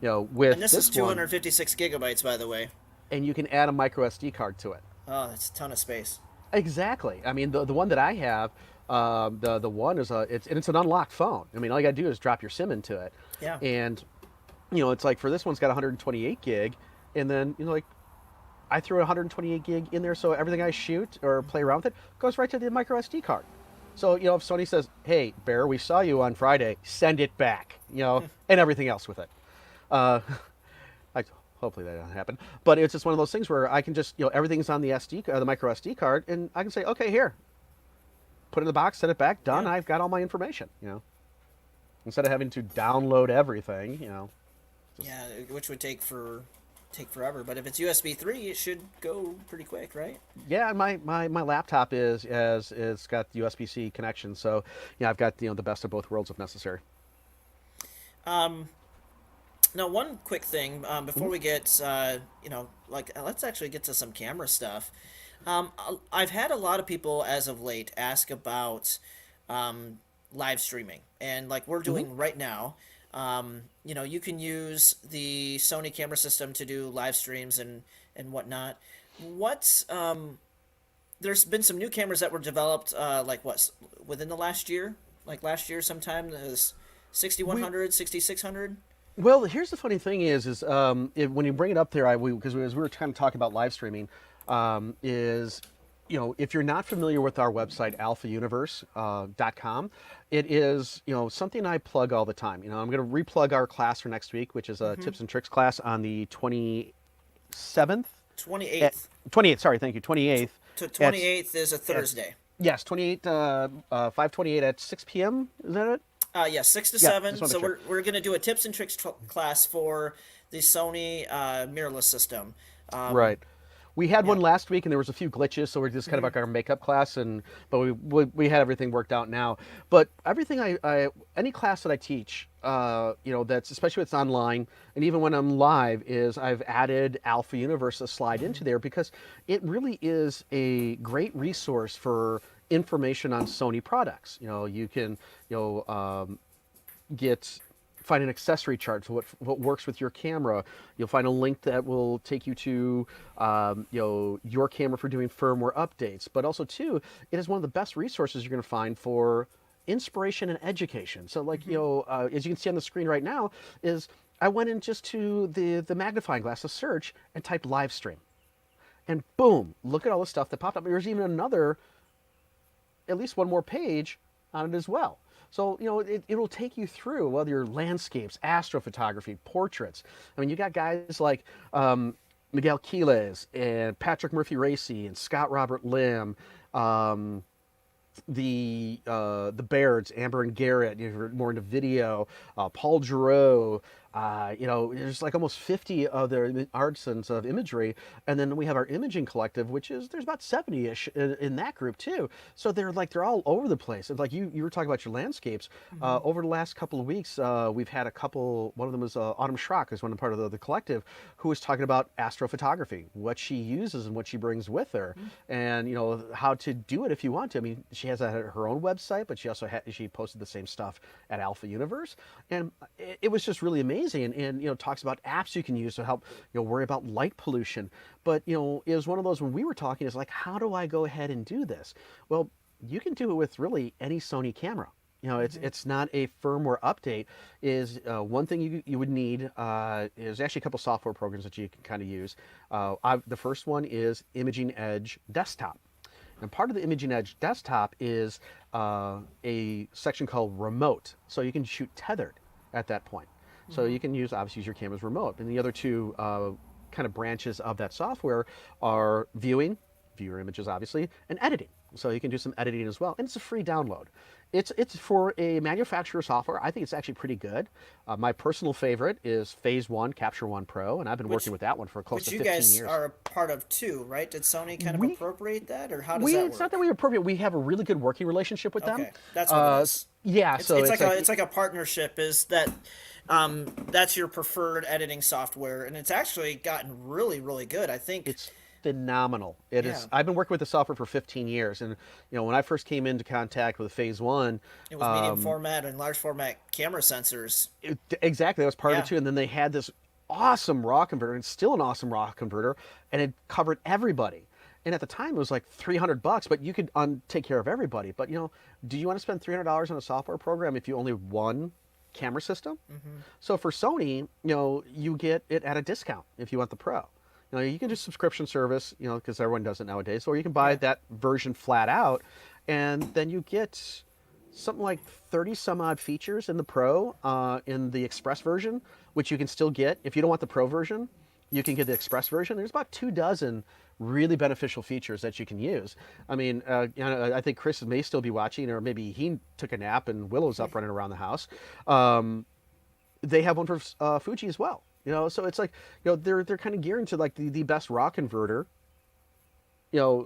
and With this is this one, 256 gigabytes, by the way. and you can add a micro SD card to it. Oh, that's a ton of space. Exactly. I mean, the one that I have, the one is it's an unlocked phone. I mean, all you got to do is drop your SIM into it, Yeah. and it's like for this one's got 128 gig, and then like I threw a 128 gig in there, so everything I shoot or play around with it goes right to the micro SD card. So if Sony says, "Hey, Bear, we saw you on Friday, send it back," and everything else with it. Uh, I, hopefully that doesn't happen, but it's just one of those things where I can just everything's on the the micro SD card, and I can say, "Okay, here, put it in the box, send it back, done. Yeah. I've got all my information." Instead of having to download everything. Just, Yeah, which would take forever. But if it's USB 3, it should go pretty quick, right? yeah, my laptop is got the USB-C connection, so I've got the best of both worlds if necessary. Now, one quick thing before we get, let's actually get to some camera stuff. I've had a lot of people as of late ask about live streaming, and like we're doing right now. You can use the Sony camera system to do live streams and whatnot. There's been some new cameras that were developed, within the last year, like last year sometime, is We 6100, 6600. Well, here's the funny thing when you bring it up there, because as we were kind of talking about live streaming, is if you're not familiar with our website alphauniverse.com, it is something I plug all the time. I'm going to replug our class for next week, which is a tips and tricks class on the 27th, 28th 28th. Sorry, thank you, 28th. to At 28th is a at Thursday. yes, 28 5:28 at 6 p.m. Is that it? Yeah, 6 to Yeah, 7. just want to So make sure. we're going to do a tips and tricks class for the Sony mirrorless system. Right. We had Yeah. one last week, and there was a few glitches, so we're just kind of like our makeup class, but we had everything worked out now. But everything any class that I teach, that's especially when it's online, and even when I'm live, is I've added Alpha Universe a slide Mm-hmm. into there because it really is a great resource for information on Sony products. You can, you know, get find an accessory chart for what works with your camera. You'll find a link that will take you to your camera for doing firmware updates. But also too, it is one of the best resources you're going to find for inspiration and education. So like Mm-hmm. as you can see on the screen right now, is I went in just to the magnifying glass to search and typed live stream, and boom, look at all the stuff that popped up. There's even another, at least one more page on it as well. So, it'll take you through whether you're landscapes, astrophotography, portraits. I mean, you got guys like Miguel Quiles and Patrick Murphy Racy and Scott Robert Lim, um, the Bairds, Amber and Garrett, you're more into video, Paul Giroux, there's like almost 50 other artisans of imagery, and then we have our imaging collective, which is there's about 70-ish in that group too. So they're all over the place. And like you were talking about your landscapes, Mm-hmm. over the last couple of weeks, we've had a couple. One of them was Autumn Schrock, who's one part of the collective, who was talking about astrophotography, what she uses and what she brings with her, and how to do it if you want to. I mean, she has her own website, but she posted the same stuff at Alpha Universe, and it was just really amazing. And talks about apps you can use to help worry about light pollution. But it was one of those when we were talking, is like, how do I go ahead and do this? Well, you can do it with really any Sony camera. It's Mm-hmm. it's not a firmware update. Is one thing you would need is actually a couple software programs that you can kind of use. The first one is Imaging Edge Desktop. And part of the Imaging Edge Desktop is a section called Remote, so you can shoot tethered at that point. So Mm-hmm. you can obviously use your camera's remote. And the other two kind of branches of that software are viewing, view your images obviously, and editing. So you can do some editing as well, and it's a free download. It's for a manufacturer software. I think it's actually pretty good. My personal favorite is Phase One Capture One Pro, and I've been working Which with that one for close which to you 15 guys years. are a part of too, right? Did Sony kind of We appropriate that, or how does we that it's not that work? we appropriate. We have a really good working relationship with them. Okay, that's what it S- is. yeah, It's so it's it's like a like it's like a partnership. Is that that's your preferred editing software, and it's actually gotten really really good. I think. it's phenomenal. It Yeah, is. I've been working with the software for 15 years, and when I first came into contact with Phase One, it was medium format and large format camera sensors. exactly that was part of it Yeah. too. And then they had this awesome raw converter, and it's still an awesome raw converter, and it covered everybody. And at the time, it was like $300, but you could take care of everybody. But do you want to spend $300 on a software program if you only one camera system? Mm-hmm. So for Sony, you get it at a discount if you want the Pro. You can do subscription service, because everyone does it nowadays, or you can buy Yeah. that version flat out, and then you get something like 30 some odd features in the Pro, in the Express version, which you can still get. If you don't want the Pro version, you can get the Express version. There's about 2 dozen really beneficial features that you can use. I mean, I think Chris may still be watching, or maybe he took a nap and Willow's up running around the house. They have one for Fuji as well. So it's like they're kind of gearing to like the best raw converter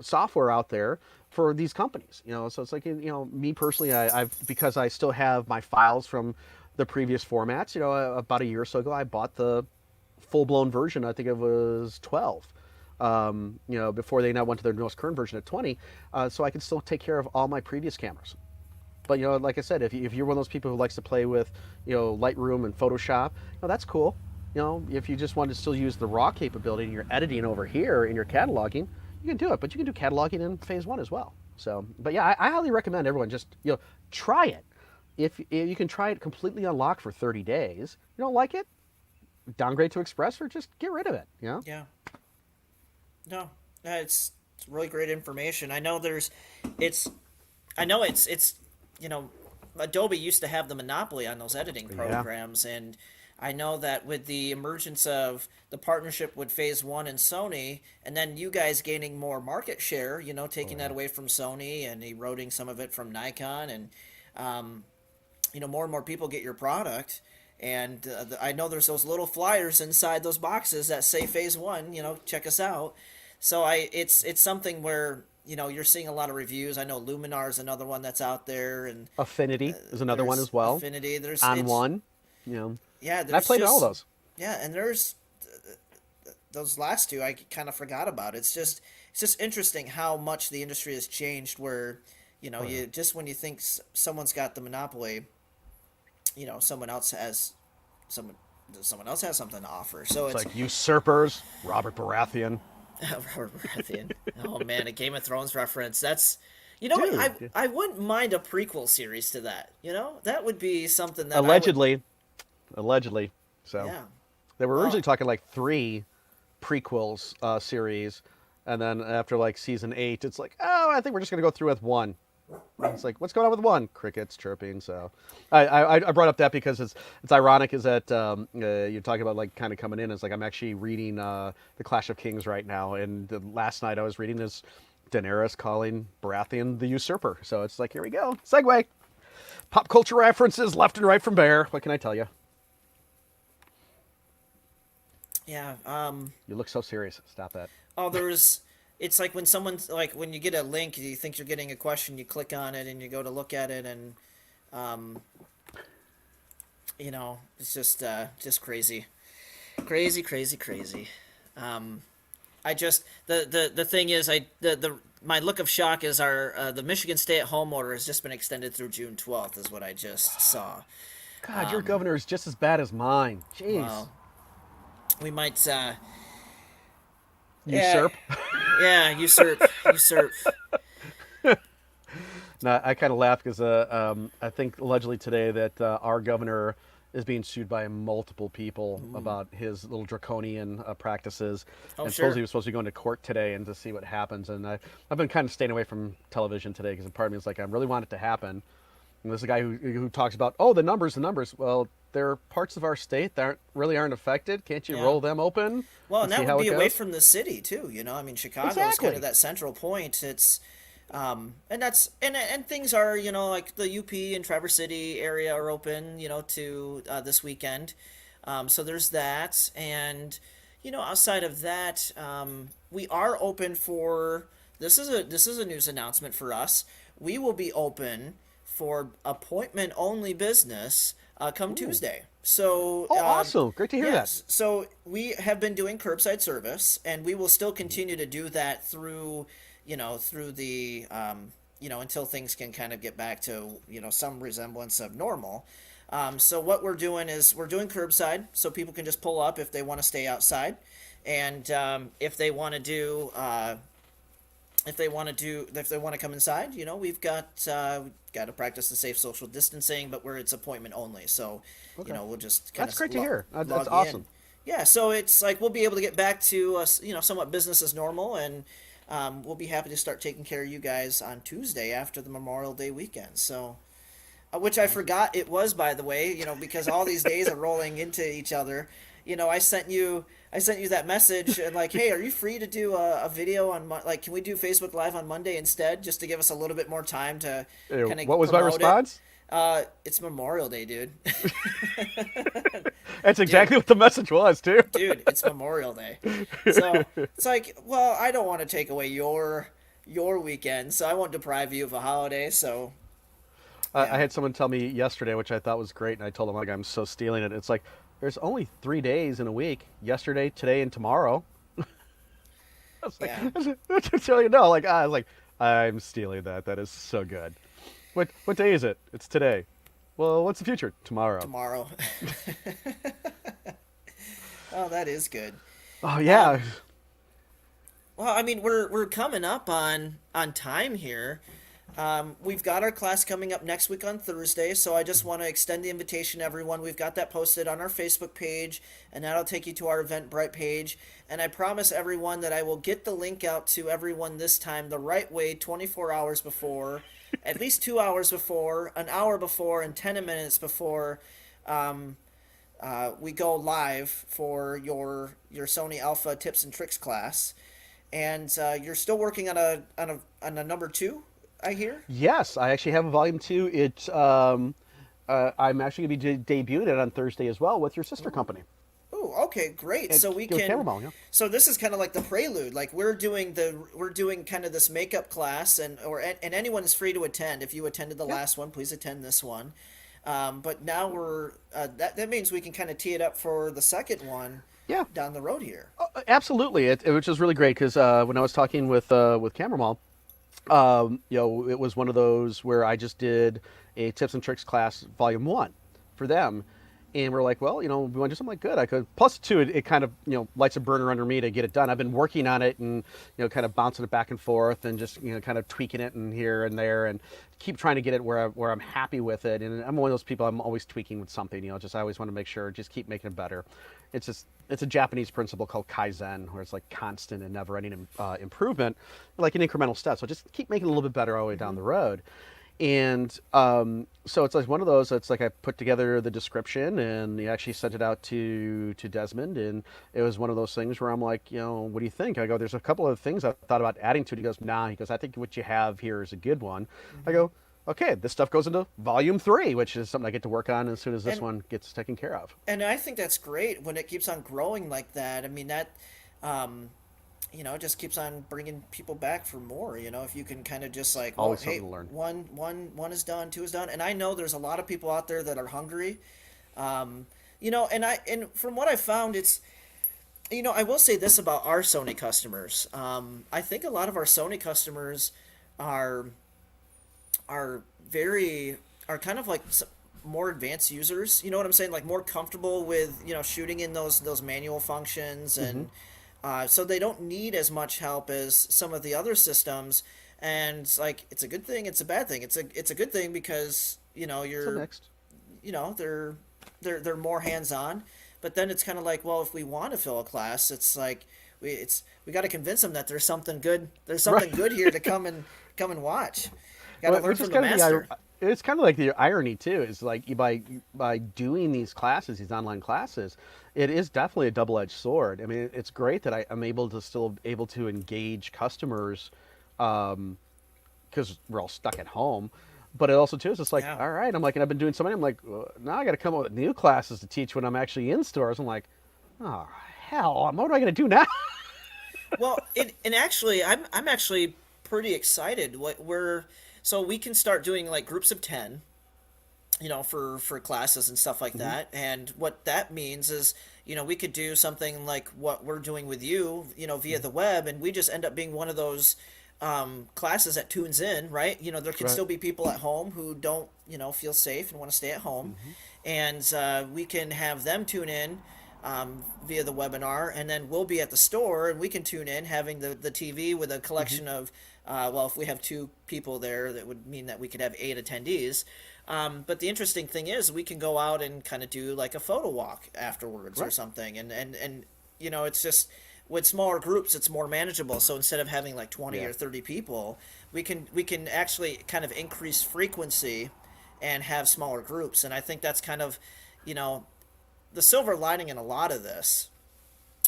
software out there for these companies. So it's like me personally, I've because I still have my files from the previous formats. About a year or so ago, I bought the full blown version. I think it was 12. Before they now went to their most current version at 20, so I can still take care of all my previous cameras. But like I said, if you're one of those people who likes to play with Lightroom and Photoshop, that's cool. If you just want to still use the raw capability and you're editing over here in your cataloging, you can do it. But you can do cataloging in Phase One as well. So, but yeah, I highly recommend everyone just try it. If you can try it completely unlocked for 30 days, you don't like it, downgrade to Express or just get rid of it. Yeah. No, it's really great information. It's I know it's you know Adobe used to have the monopoly on those editing Yeah. programs, and I know that with the emergence of the partnership with Phase One and Sony, and then you guys gaining more market share, Oh taking that yeah. away from Sony and eroding some of it from Nikon, and um, more and more people get your product. And I know there's those little flyers inside those boxes that say Phase One. Check us out. So it's something where you're seeing a lot of reviews. I know Luminar is another one that's out there, and Affinity is another one there's as well. Affinity. There's On it's one. You know, Yeah, and I there's played in all just those. yeah, and there's those last two I kind of forgot about. It's just interesting how much the industry has changed. Where Oh yeah. you just when you think someone's got the monopoly, someone else has someone someone else has something to offer. So It's it's like usurpers, Robert Baratheon, Robert Baratheon. Oh man, a Game of Thrones reference. That's I dude. I wouldn't mind a prequel series to that. That would be something that I would. Allegedly, allegedly. So Yeah. they were originally Well, talking like 3 prequels series, and then after like season 8, it's like, oh, I think we're just gonna go through with 1. And it's like, what's going on with 1? Crickets chirping. So I brought up that because it's ironic is that you're talking about like kind of coming in. It's like I'm actually reading the Clash of Kings right now, and last night I was reading this Daenerys calling Baratheon the usurper. So it's like, here we go, segue, pop culture references left and right from Bear. What can I tell you? yeah. You look so serious. Stop that. Oh, it's like when someone's like when you get a link, you think you're getting a question, you click on it and you go to look at it, and um, it's just crazy, crazy, crazy, crazy. I just the thing is the my look of shock is our the Michigan stay-at-home order has just been extended through June 12th, is what I just saw. God, your governor is just as bad as mine. Jeez. Well, we might yeah, Usurp. yeah, usurp. No, I kind of laugh because I think allegedly today that our governor is being sued by multiple people about his little draconian practices, Oh, and sure. supposedly he was supposed to be going to court today and to see what happens. And I've been kind of staying away from television today because part of me is like, I really want it to happen. And there's a guy who talks about, oh, the numbers, the numbers. Well, there are parts of our state that aren't affected. Can't you Yeah. roll them open Well, and and see that would how it be away goes? from the city too. I mean, Chicago is kind of Exactly. that central point. And that's and things are like the UP and Traverse City area are open to this weekend. So there's that, and outside of that, we are open for this is a news announcement for us. We will be open for appointment only business come Ooh. Tuesday. So Oh, awesome. Great to hear that. yes, so we have been doing curbside service, and we will still continue to do that through through the until things can kind of get back to some resemblance of normal. So what we're doing is we're doing curbside, so people can just pull up if they want to stay outside, and if they want to do if they want to come inside, we've got to practice the safe social distancing, but where it's appointment only. So Okay. we'll just kind That's of great to hear. That's log in. awesome. Yeah, so it's like we'll be able to get back to somewhat business as normal, and we'll be happy to start taking care of you guys on Tuesday after the Memorial Day weekend. So, which I forgot it was, by the way, because all these days are rolling into each other. I sent you that message and like, hey, are you free to do a video on like, can we do Facebook Live on Monday instead, just to give us a little bit more time to Ew, kind of what was my promote it? response? It's Memorial Day, dude. That's Dude, exactly what the message was, too. dude, it's Memorial Day. So it's like, well, I don't want to take away your weekend, so I won't deprive you of a holiday. So I yeah, had someone tell me yesterday, which I thought was great, and I told them like I'm so stealing it. It's like there's only 3 days in a week: yesterday, today, and tomorrow. I was like, yeah, just so you know, like I was like, I'm stealing that. That is so good. What day is it? It's today. Well, what's the future? Tomorrow. tomorrow. Oh, that is good. Oh yeah. Um, well, I mean, we're coming up on time here. We've got our class coming up next week on Thursday, so I just want to extend the invitation to everyone. We've got that posted on our Facebook page, and that'll take you to our Eventbrite page. And I promise everyone that I will get the link out to everyone this time the right way, 24 hours before, at least 2 hours before, an hour before, and 10 minutes before we go live for your Sony Alpha tips and tricks class. And you're still working on a number two, I hear. Yes, I actually have a volume 2. I'm actually going to be debuting it on Thursday as well with your sister company. Oh, okay, great. And So we with can. Camera, yeah. So this is kind of like the prelude. Like we're doing kind of this makeup class, and anyone is free to attend. If you attended the Yeah. last one, please attend this one. But now that means we can kind of tee it up for the second one Yeah, down the road here. absolutely. Which is really great because when I was talking with Camera Mall, it was one of those where I just did a tips and tricks class volume one for them. And we're like, well, we want to do something like good. I could. Plus, too, it kind of, lights a burner under me to get it done. I've been working on it and, kind of bouncing it back and forth and just, kind of tweaking it and here and there and keep trying to get it where I'm happy with it. And I'm one of those people, I'm always tweaking with something, just I always want to make sure, just keep making it better. It's a Japanese principle called Kaizen, where it's like constant and never-ending improvement, like an incremental step. So just keep making it a little bit better all the way down the road. And so it's like one of those. It's like I put together the description and he actually sent it out to Desmond, and it was one of those things where I'm like, what do you think? I go, there's a couple of things I thought about adding to it. He goes, nah. He goes, I think what you have here is a good one. I go, okay, this stuff goes into volume 3, which is something I get to work on as soon as this And one gets taken care of. and I think that's great when it keeps on growing like that. I mean that. Um, it just keeps on bringing people back for more. If you can kind of just like, well, Always hey, something to learn. one is done, two is done, and I know there's a lot of people out there that are hungry. And from what I found, I will say this about our Sony customers. I think a lot of our Sony customers are are very are kind of like more advanced users. You know what I'm saying? Like more comfortable with shooting in those manual functions, Mm-hmm. and so they don't need as much help as some of the other systems. And like it's a good thing, it's a bad thing. It's a good thing because So you're next. they're more hands on. But then it's kind of like, well, if we want to fill a class, it's like we got to convince them that there's something good. There's something Right. good here to come and watch. Got to Well, learn which is from the kind of master. it's kind of like the irony too. Is like by doing these classes, these online classes, it is definitely a double-edged sword. I mean, it's great that I'm able to engage customers, because we're all stuck at home. But it also too is it's like, Yeah. all right, I'm like, and I've been doing so many. I'm like, well, now I got to come up with new classes to teach when I'm actually in stores. I'm like, oh hell, what am I going to do now? Well, and actually, I'm actually pretty excited. What we're so we can start doing like groups of 10, for classes and stuff like Hmm. that. And what that means is, we could do something like what we're doing with you, via the web, and we just end up being one of those classes that tunes in, right? There can Right. still be people at home who don't, feel safe and want to stay at home, Hmm. and we can have them tune in via the webinar, and then we'll be at the store and we can tune in, having the TV with a Hmm. collection of, well, if we have two people there, that would mean that we could have 8 attendees. But the interesting thing is, we can go out and kind of do like a photo walk afterwards or Right. something, and it's just with smaller groups, it's more manageable. So instead of having like 20 Yeah. or 30 people, we can actually kind of increase frequency and have smaller groups. And I think that's kind of, you know, the silver lining in a lot of this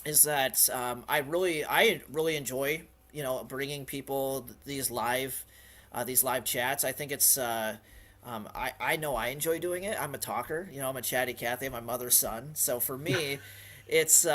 is that I really enjoy bringing people these live chats. I think it's I know I enjoy doing it. I'm a talker. I'm a chatty Cathy. I'm my mother's son. So it's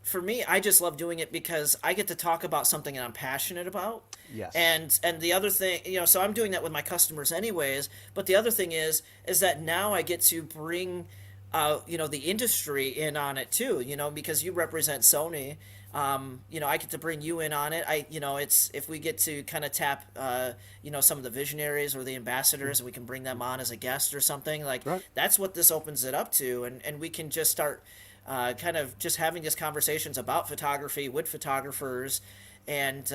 for me, I just love doing it because I get to talk about something that I'm passionate about. Yes. And the other thing, so I'm doing that with my customers anyways. But the other thing is that now I get to bring the industry in on it too, because you represent Sony. I get to bring you in on it. It's if we get to kind of tap, some of the visionaries or the ambassadors, and we can bring them on as a guest or something like Right. that's what this opens it up to, and we can just start, kind of just having these conversations about photography with photographers, and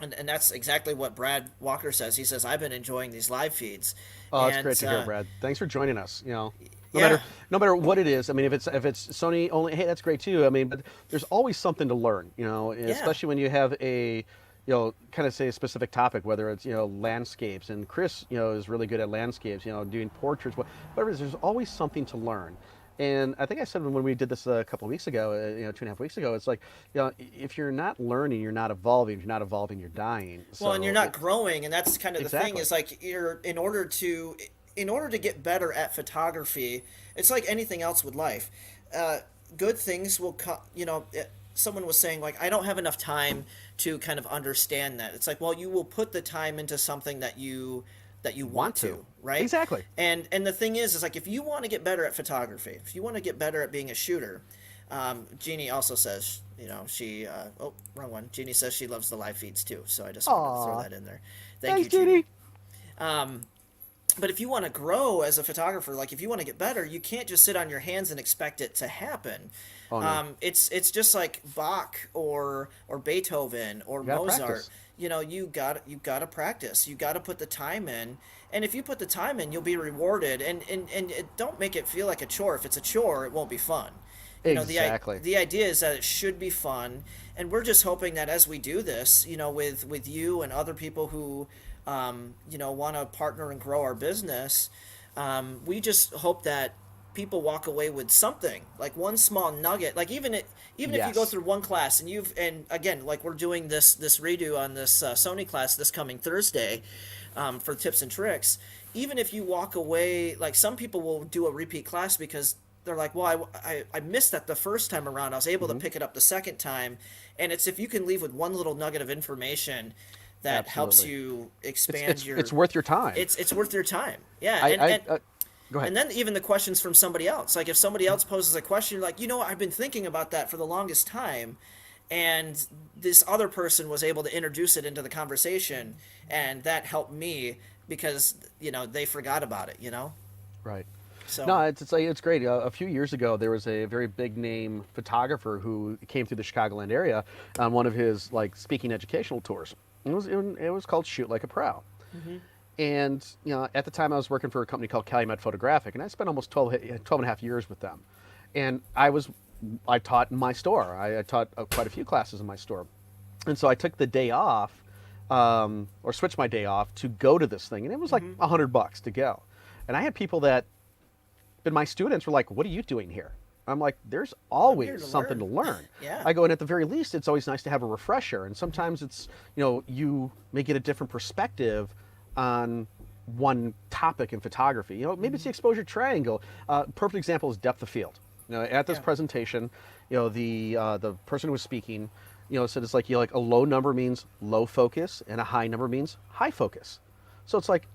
and that's exactly what Brad Walker says. He says, I've been enjoying these live feeds, Oh, it's and great to hear, Brad. Thanks for joining us. No yeah, matter no matter what it is. I mean, if it's Sony only, hey, that's great too. I mean, but there's always something to learn. yeah. Especially when you have a, kind of say a specific topic, whether it's landscapes, and Chris, is really good at landscapes. Doing portraits, whatever it is. There's always something to learn. And I think I said when we did this a couple of weeks ago, 2.5 weeks ago, it's like, if you're not learning, you're not evolving. If you're not evolving, you're dying. Well, and you're So not growing, and that's kind of the thing. exactly. Is like you're in order to get better at photography, it's like anything else with life. Uh, Good things will come. Someone was saying like, I don't have enough time to kind of understand that. It's like, well, you will put the time into something that you want to, right? Exactly. And the thing is like if you want to get better at photography, if you want to get better at being a shooter, Jeannie also says, she oh, wrong one. Jeannie says she loves the live feeds too, so I just wanted to throw that in there. Thank you, Jeannie. But if you want to grow as a photographer, like if you want to get better, you can't just sit on your hands and expect it to happen. Oh, no. It's just like Bach or Beethoven or Mozart. Practice. You got to practice. You got to put the time in. And if you put the time in, you'll be rewarded. And don't make it feel like a chore. If it's a chore, it won't be fun. Exactly. The idea is that it should be fun, and we're just hoping that as we do this, with you and other people who want to partner and grow our business, we just hope that people walk away with something, like one small nugget. Like even if you go through one class and again, like we're doing this redo on this Sony class this coming Thursday, for tips and tricks. Even if you walk away, like some people will do a repeat class because they're like, well, I missed that the first time around. I was able to pick it up the second time. And it's if you can leave with one little nugget of information that helps you expand it's worth your time. It's worth your time. Yeah. Go ahead. And then even the questions from somebody else. Like if somebody else poses a question, like, I've been thinking about that for the longest time. And this other person was able to introduce it into the conversation. And that helped me because, they forgot about it, Right. So. No, it's great. A few years ago, there was a very big name photographer who came through the Chicagoland area on one of his speaking educational tours. It was called Shoot Like a Pro. Mm-hmm. And at the time I was working for a company called Calumet Photographic, and I spent almost 12 and a half years with them. And I taught in my store. I taught quite a few classes in my store. And so I took the day off, or switched my day off to go to this thing, and it was like $100 to go. And I had people that been my students were like, what are you doing here? I'm like, there's always something to learn. Yeah. I go, and at the very least, it's always nice to have a refresher. And sometimes it's, you may get a different perspective on one topic in photography. Maybe it's the exposure triangle. Perfect example is depth of field. At this presentation, the person who was speaking, said it's like, a low number means low focus and a high number means high focus. So it's like,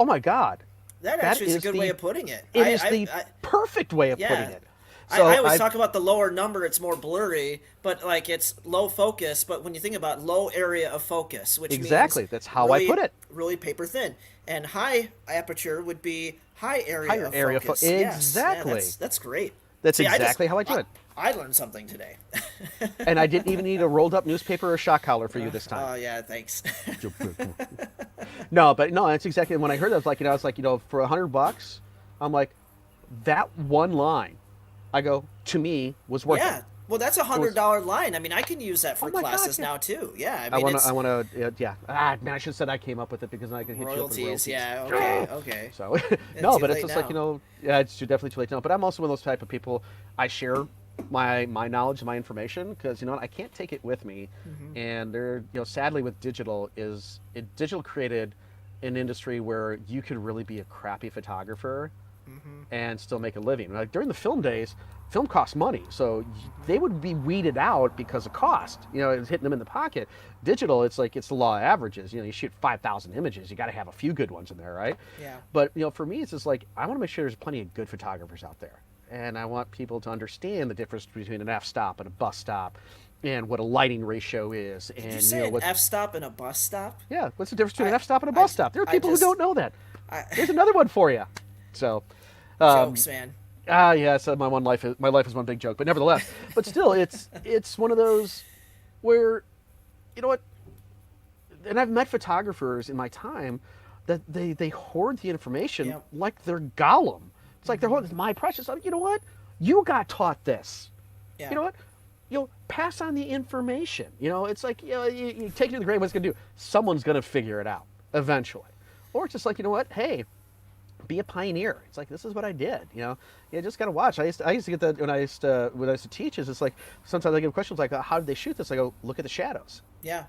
oh my God. That actually is a good way of putting it. It is the perfect way of putting it. So I always talk about the lower number, it's more blurry, but like it's low focus, but when you think about low area of focus, which exactly, means that's how I put it. Really paper thin. And high aperture would be high area of focus. Exactly. Yeah, that's great. That's exactly how I do it. I learned something today. And I didn't even need a rolled up newspaper or shock collar for you this time. Oh, yeah, thanks. No, that's exactly when I heard that. I was like, for $100, I'm like, that one line, I go, to me, was worth it. Well, that's $100 line. I mean, I can use that for classes now too. Yeah, I want to. Yeah. Man, I should have said I came up with it because then I can hit you up with royalties. Yeah. Okay. So no, but it's just now. It's definitely too late now. But I'm also one of those type of people. I share my knowledge, my information, because I can't take it with me. Mm-hmm. And there, sadly, with digital digital created an industry where you could really be a crappy photographer and still make a living. Like during the film days, film costs money, so they would be weeded out because of cost. It's hitting them in the pocket. Digital, it's like it's the law of averages. You shoot 5,000 images, you got to have a few good ones in there, right? Yeah. But for me, it's just like I want to make sure there's plenty of good photographers out there, and I want people to understand the difference between an f-stop and a bus stop, and what a lighting ratio is. Did you say an f-stop and a bus stop? Yeah, what's the difference between an f-stop and a bus stop? There are people who don't know that. Here's another one for you. So. Jokes, man. Yeah. So my life is one big joke, but nevertheless, but still, it's one of those where, what, and I've met photographers in my time that they hoard the information like they're Gollum. It's like they're holding my precious. You know what? You got taught this. Yeah. You know what? Pass on the information. It's like you take it to the grave. What's it gonna do? Someone's gonna figure it out eventually, or it's just like hey. Be a pioneer. It's like, this is what I did. You just gotta watch. I used to get that when I used to teach. Is it's like sometimes I get questions like, how did they shoot this? I go, look at the shadows. Yeah.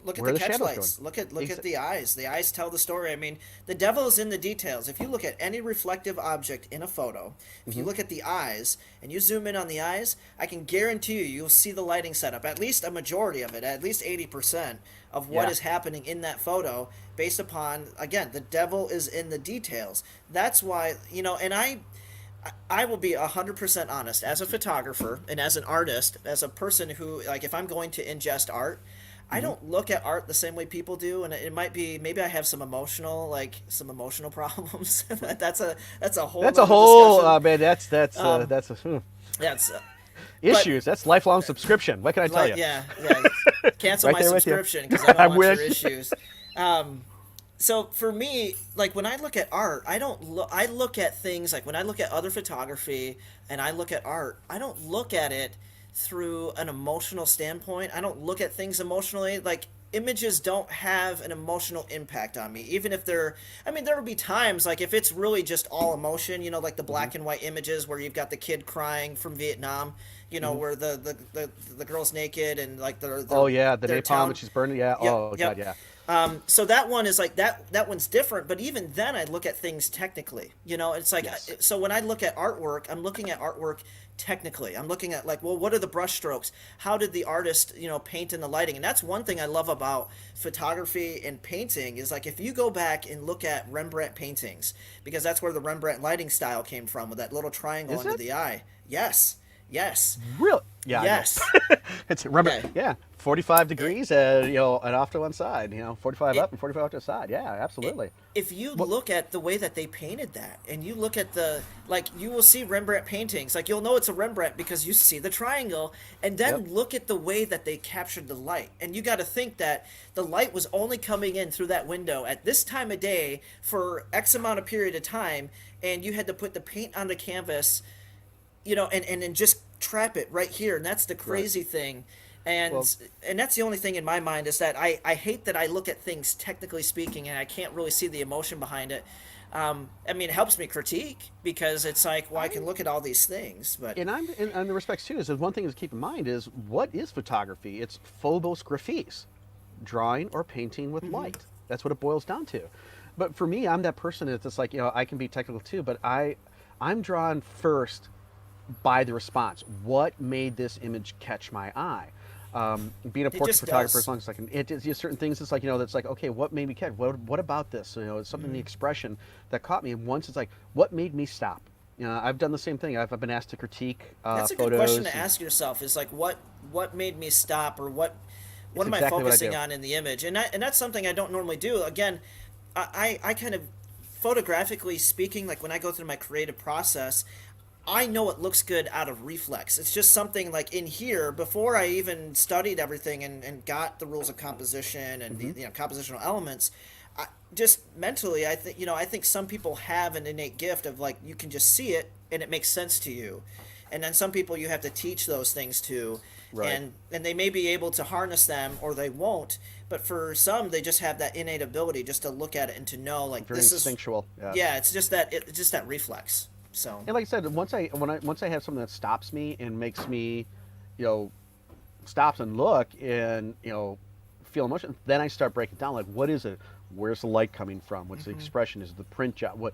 Look at Where the are the catch shadows going? lights. Look at Exa- the eyes. The eyes tell the story. I mean, the devil is in the details. If you look at any reflective object in a photo, if you mhm. look at the eyes and you zoom in on the eyes, I can guarantee you you'll see the lighting setup. At least a majority of it, at least 80% of what Yeah. is happening in that photo based upon, again, the devil is in the details. That's why, and I will be 100% honest as a photographer and as an artist, as a person who, like, if I'm going to ingest art, I Hmm. don't look at art the same way people do, and it might be maybe I have some emotional problems. That's a whole That's a nother whole discussion. man. Um, That's that's but issues. That's lifelong subscription. What can I tell like you? yeah, cancel Right my there with you. subscription because I don't I want your wish. issues. Um, so for me, like when I look at art, I don't look. I look at things like when I look at other photography and I look at art, I don't look at it through an emotional standpoint. I don't look at things emotionally. Like images don't have an emotional impact on me, even if they're. I mean, there will be times like if it's really just all emotion, like the Hmm. black and white images where you've got the kid crying from Vietnam. Hmm. Where the girl's naked and like their Oh their yeah, the their napalm town. that she's burning. Yeah. Yep, Oh god, yep. yeah. So that one is like that one's different, but even then I look at things technically. It's like Yes. so when I look at artwork, I'm looking at artwork technically. I'm looking at like, well, what are the brush strokes? How did the artist, paint in the lighting? And that's one thing I love about photography and painting is like if you go back and look at Rembrandt paintings, because that's where the Rembrandt lighting style came from with that little triangle Is under it the eye. Yes. Yes. real? Yeah, I know. Yes. It's remember. Okay. Yeah, 45 degrees, and off to one side. 45 It, up and 45 off to the side. Yeah, absolutely. if you Well, look at the way that they painted that and you look at you will see Rembrandt paintings, like you'll know it's a Rembrandt because you see the triangle, and yep. then look at the way that they captured the light, and you got to think that the light was only coming in through that window at this time of day for X amount of period of time, and you had to put the paint on the canvas, and just trap it right here, and that's the Right. crazy thing. and Well, and that's the only thing in my mind is that I hate that I look at things technically speaking and I can't really see the emotion behind it. I mean, it helps me critique because it's like, well, I I can look at all these things, but and I'm in the respects too. Is one thing to keep in mind is what is photography? It's phobos graphes, drawing or painting with light. That's what it boils down to. But for me, I'm that person that's just like I can be technical too, but I'm drawn first by the response. What made this image catch my eye? Being a it portrait just photographer, as does. long as I can, it is just certain things. It's like that's like okay, what made me catch? What about this? It's something in the expression that caught me. And once it's like, what made me stop? I've done the same thing. I've been asked to critique That's a good question photos. to And ask yourself is like what made me stop, or what it's am I exactly what I focusing do. on in the image? And that's something I don't normally do. Again, I kind of photographically speaking, like when I go through my creative process, I know it looks good out of reflex. It's just something like in here before I even studied everything and got the rules of composition and the Hmm. compositional elements. Just mentally, I think some people have an innate gift of like you can just see it and it makes sense to you, and then some people you have to teach those things to, Right. and they may be able to harness them or they won't. But for some, they just have that innate ability just to look at it and to know like Very this is, instinctual. Yes. yeah, it's just that reflex. So And like I said, once I have something that stops me and makes me, you know, stops and look and feel emotion, then I start breaking down like what is it? Where's the light coming from? What's the expression? Is it the print job? What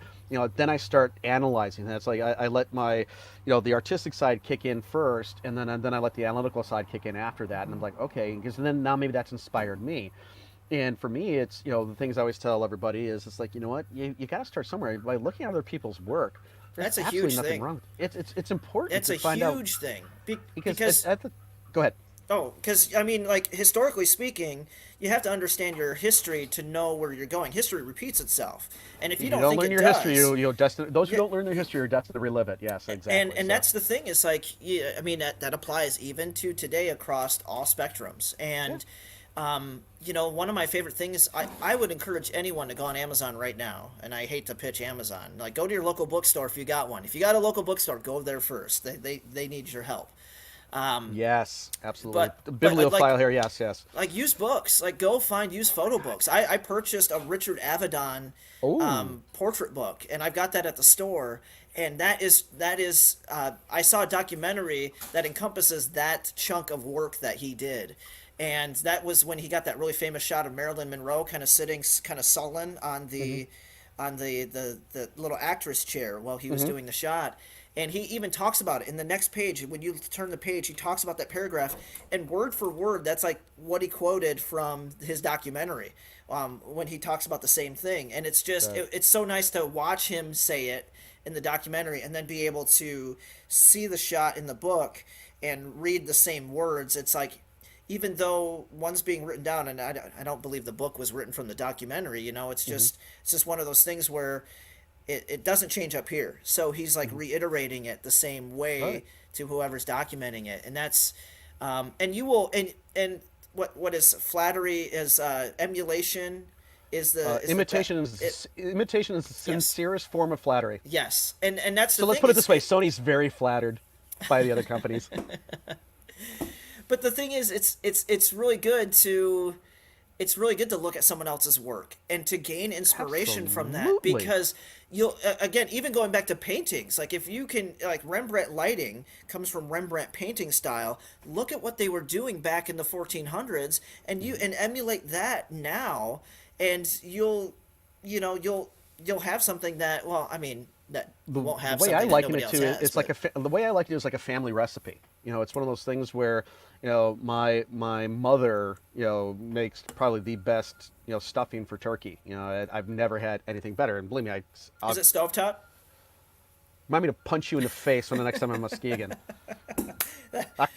Then I start analyzing. That's like I let my the artistic side kick in first, and then I let the analytical side kick in after that. And I'm like, okay, because then now maybe that's inspired me. And for me, it's the things I always tell everybody is it's like what you got to start somewhere by looking at other people's work. There's that's a absolutely huge nothing thing. wrong. It's important It's to a find out huge thing because because go ahead. because I mean, like historically speaking, you have to understand your history to know where you're going. History repeats itself, and if If you you don't don't think learn it your history, does, you'll destined. Those who yeah, don't learn their history are destined to relive it. Yes, and exactly. and So that's the thing. It's like, yeah, I mean that applies even to today across all spectrums. yeah, And one of my favorite things, I would encourage anyone to go on Amazon right now. And I hate to pitch Amazon. Like, go to your local bookstore if you got one. If you got a local bookstore, go there first. They need your help. yes, absolutely. But The but bibliophile here. Yes, yes. like used books, like go find used photo books. I purchased a Richard Avedon Oh, portrait book, and I've got that at the store. And that is I saw a documentary that encompasses that chunk of work that he did, And that was when he got that really famous shot of Marilyn Monroe kind of sitting, kind of sullen on Mm-hmm. the little actress chair while he was Mm-hmm. doing the shot. And he even talks about it in the next page. When you turn the page, he talks about that paragraph, and word for word, that's like what he quoted from his documentary, when he talks about the same thing. And it's just, Right. it's so nice to watch him say it in the documentary and then be able to see the shot in the book and read the same words. It's like, even though one's being written down, and I don't believe the book was written from the documentary, Mm-hmm. it's just one of those things where it doesn't change up here. So he's like Mm-hmm. reiterating it the same Right. way to whoever's documenting it. And that's, and you will, and what is flattery is, emulation is the Imitation is imitation is the yes, sincerest form of flattery. yes. And that's the So let's thing put it is this way: Sony's very flattered by the other companies. but the thing is, it's really good to look at someone else's work and to gain inspiration from that, Absolutely. because you'll, again, even going back to paintings, like if you can, like Rembrandt lighting comes from Rembrandt painting style. Look at what they were doing back in the 1400s, and you and emulate that now, and you'll have something that, well, I mean, that you won't The have way I something that liken nobody it else to it, has, it's like but the way I like it is like a family recipe. It's one of those things where, my mother, makes probably the best, stuffing for turkey. I've never had anything better. And believe me, is I'll it stovetop? remind me to punch you in the face when the next time I'm Muskegon. Is it I'll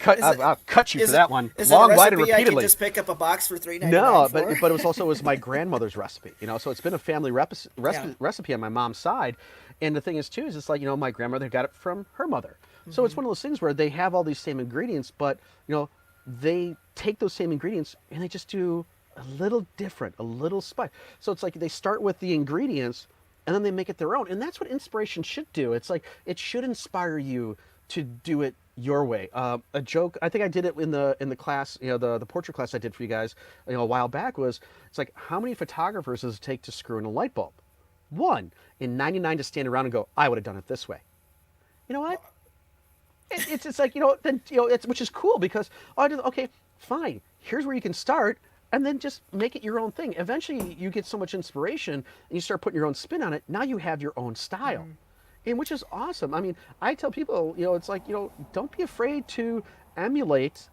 cut you for is it that one, is it a long, wide, and recipe I can repeatedly. just pick up a box for 3.99 No, but for? but it was my grandmother's recipe. So it's been a family Yeah. recipe on my mom's side. And the thing is too is it's like my grandmother got it from her mother. So it's Mm-hmm. one of those things where they have all these same ingredients, but they take those same ingredients and they just do a little different, a little spice. So it's like they start with the ingredients and then they make it their own. And that's what inspiration should do. It's like it should inspire you to do it your way. A joke I think I did it in the class, the portrait class I did for you guys, a while back was it's like how many photographers does it take to screw in a light bulb? One in 99 to stand around and go, I would have done it this way. You know what? It's like then it's which is cool because okay, fine. Here's where you can start, and then just make it your own thing. Eventually, you get so much inspiration, and you start putting your own spin on it. Now you have your own style, and which is awesome. I mean, I tell people, it's like don't be afraid to emulate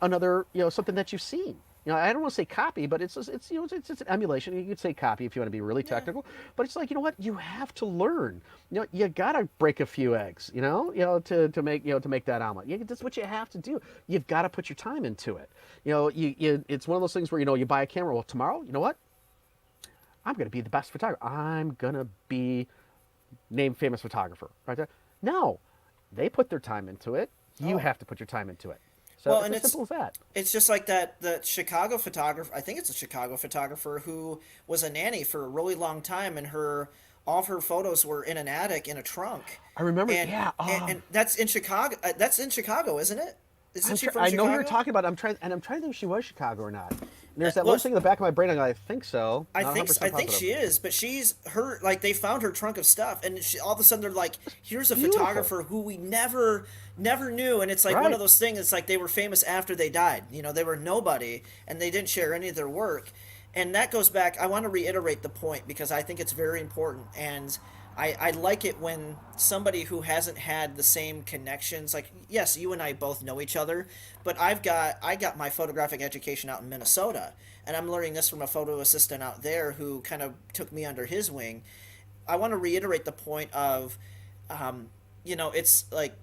another, something that you've seen. I don't want to say copy, but it's an emulation. You could say copy if you want to be really Yeah. technical, but it's like what you have to learn. You gotta break a few eggs. To make that omelet. That's what you have to do. You've got to put your time into it. It's one of those things where you buy a camera. Well, tomorrow, you know what? I'm gonna be the best photographer. I'm gonna be named famous photographer. Right there. No, they put their time into it. You Oh. have to put your time into it. So Well, it's and as simple as that. it's just like that the Chicago photographer, I think it's a Chicago photographer who was a nanny for a really long time, and her all of her photos were in an attic in a trunk. I remember, And yeah. and that's in Chicago. That's in Chicago, isn't it? Isn't she from I know who you're Chicago? talking about. I'm trying to think if she was Chicago or not. And there's that Well, one thing in the back of my brain. I think so. Not I 100% think positive. she is, but she's her, like they found her trunk of stuff, and all of a sudden they're like, "Here's a Beautiful. photographer who we never knew," and it's like one of Right. those things. It's like they were famous after they died. They were nobody, and they didn't share any of their work, and that goes back. I want to reiterate the point because I think it's very important, and I like it when somebody who hasn't had the same connections, like yes, you and I both know each other, but I got my photographic education out in Minnesota, and I'm learning this from a photo assistant out there who kind of took me under his wing. I want to reiterate the point of, it's like